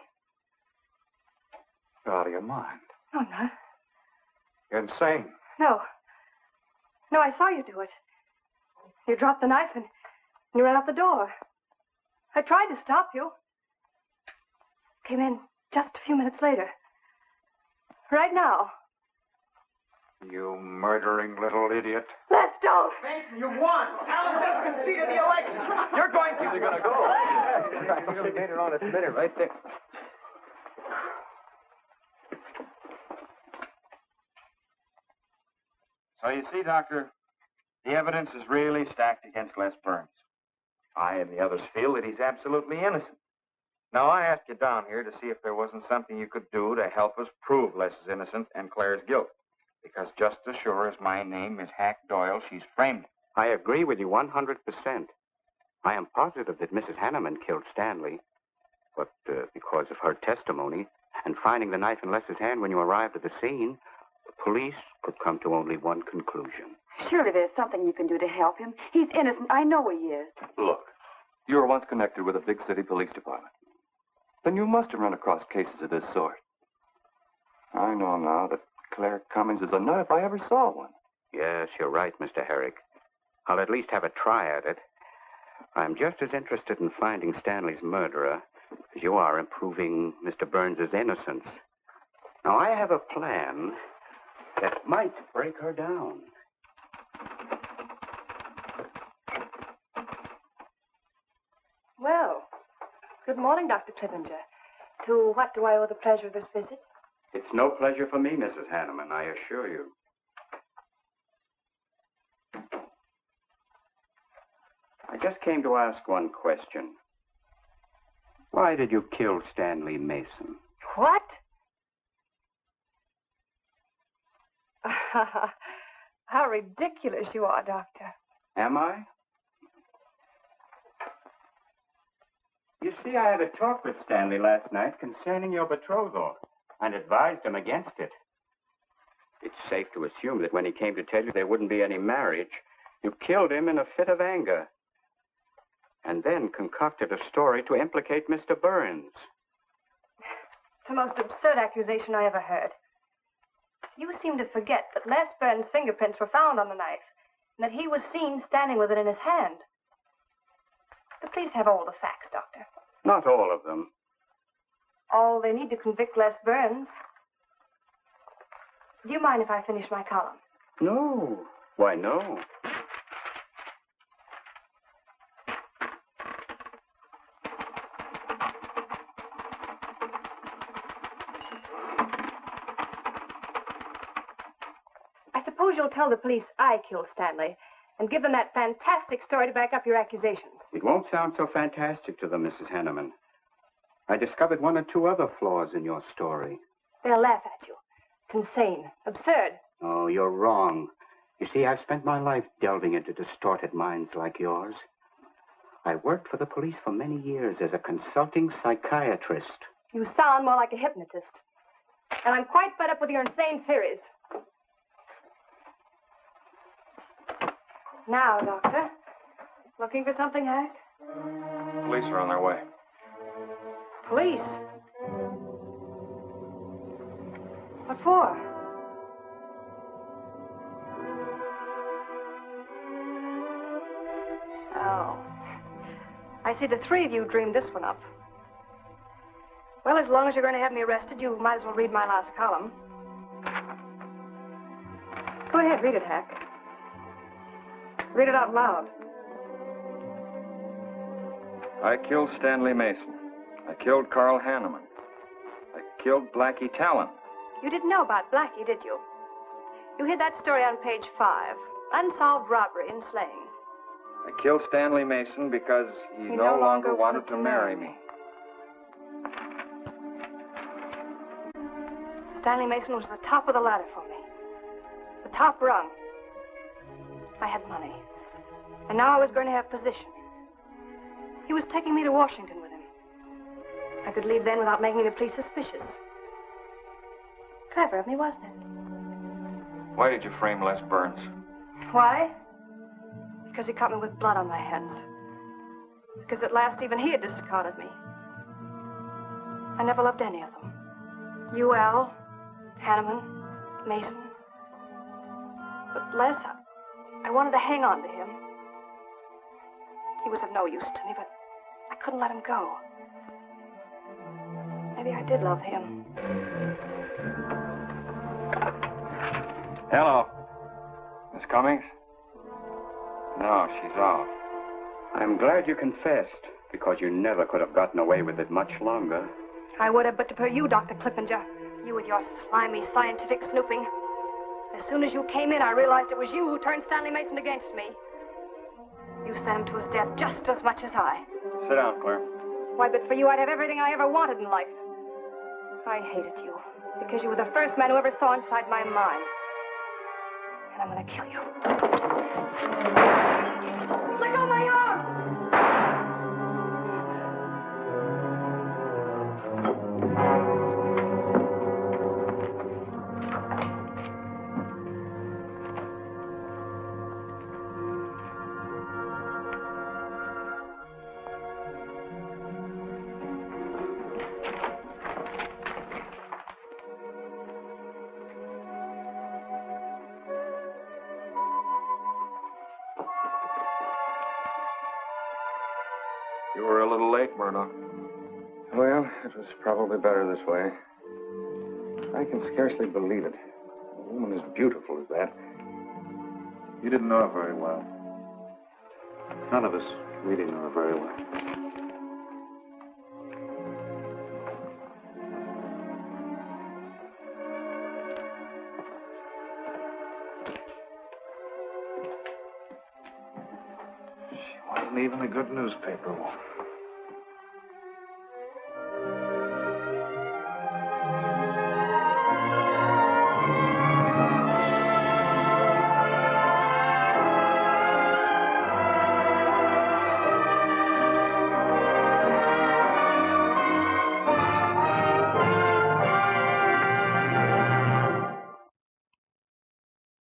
You're out of your mind. No, I'm not. You're insane. No. No, I saw you do it. You dropped the knife and you ran out the door. I tried to stop you. Came in just a few minutes later. Right now. You murdering little idiot. Let's don't. Mason, you won. Alan just conceded the election. You're going to. You're going to go. You made it on its minute right there. So you see, Doctor, the evidence is really stacked against Les Burns. I and the others feel that he's absolutely innocent. Now, I asked you down here to see if there wasn't something you could do to help us prove Les is innocent and Claire's guilt. Because just as sure as my name is Hack Doyle, she's framed. I agree with you 100%. I am positive that Mrs. Hanneman killed Stanley. But because of her testimony and finding the knife in Les's hand when you arrived at the scene, the police could come to only one conclusion. Surely there's something you can do to help him. He's innocent. I know he is. Look, you were once connected with a big city police department. Then you must have run across cases of this sort. I know now that Claire Cummings is a nut if I ever saw one. Yes, you're right, Mr. Herrick. I'll at least have a try at it. I'm just as interested in finding Stanley's murderer as you are in proving Mr. Burns's innocence. Now, I have a plan that might break her down. Well, good morning, Dr. Clippinger. To what do I owe the pleasure of this visit? It's no pleasure for me, Mrs. Hanneman, I assure you. I just came to ask one question. Why did you kill Stanley Mason? What? How ridiculous you are, Doctor. Am I? You see, I had a talk with Stanley last night concerning your betrothal and advised him against it. It's safe to assume that when he came to tell you there wouldn't be any marriage, you killed him in a fit of anger and then concocted a story to implicate Mr. Burns. It's the most absurd accusation I ever heard. You seem to forget that Les Burns' fingerprints were found on the knife and that he was seen standing with it in his hand. The police have all the facts, Doctor. Not all of them. All they need to convict Les Burns. Do you mind if I finish my column? No. Why, no. I suppose you'll tell the police I killed Stanley and give them that fantastic story to back up your accusations. It won't sound so fantastic to them, Mrs. Hanneman. I discovered one or two other flaws in your story. They'll laugh at you. It's insane, absurd. Oh, you're wrong. You see, I've spent my life delving into distorted minds like yours. I worked for the police for many years as a consulting psychiatrist. You sound more like a hypnotist. And I'm quite fed up with your insane theories. Now, Doctor. Looking for something, Hank? Police are on their way. Police? What for? Oh. I see the three of you dreamed this one up. Well, as long as you're going to have me arrested, you might as well read my last column. Go ahead, read it, Hack. Read it out loud. I killed Stanley Mason. I killed Carl Hanneman. I killed Blackie Talon. You didn't know about Blackie, did you? You hid that story on page 5. Unsolved robbery and slaying. I killed Stanley Mason because he no longer wanted to marry me. Stanley Mason was the top of the ladder for me. The top rung. I had money. And now I was going to have position. He was taking me to Washington with him. I could leave then without making the police suspicious. Clever of me, wasn't it? Why did you frame Les Burns? Why? Because he caught me with blood on my hands. Because at last even he had discarded me. I never loved any of them. You, Al, Hanneman, Mason. But Les, I wanted to hang on to him. He was of no use to me, but I couldn't let him go. Maybe I did love him. Hello. Miss Cummings? No, she's off. I'm glad you confessed, because you never could have gotten away with it much longer. I would have, but to you, Dr. Clippinger. You with your slimy scientific snooping. As soon as you came in, I realized it was you who turned Stanley Mason against me. You sent him to his death just as much as I. Sit down, Claire. Why, but for you, I'd have everything I ever wanted in life. I hated you because you were the first man who ever saw inside my mind. And I'm going to kill you. Let go of my arm! You were a little late, Murdoch. Well, it was probably better this way. I can scarcely believe it. A woman as beautiful as that. You didn't know her very well. None of us really knew her very well. She wasn't even a good newspaper woman.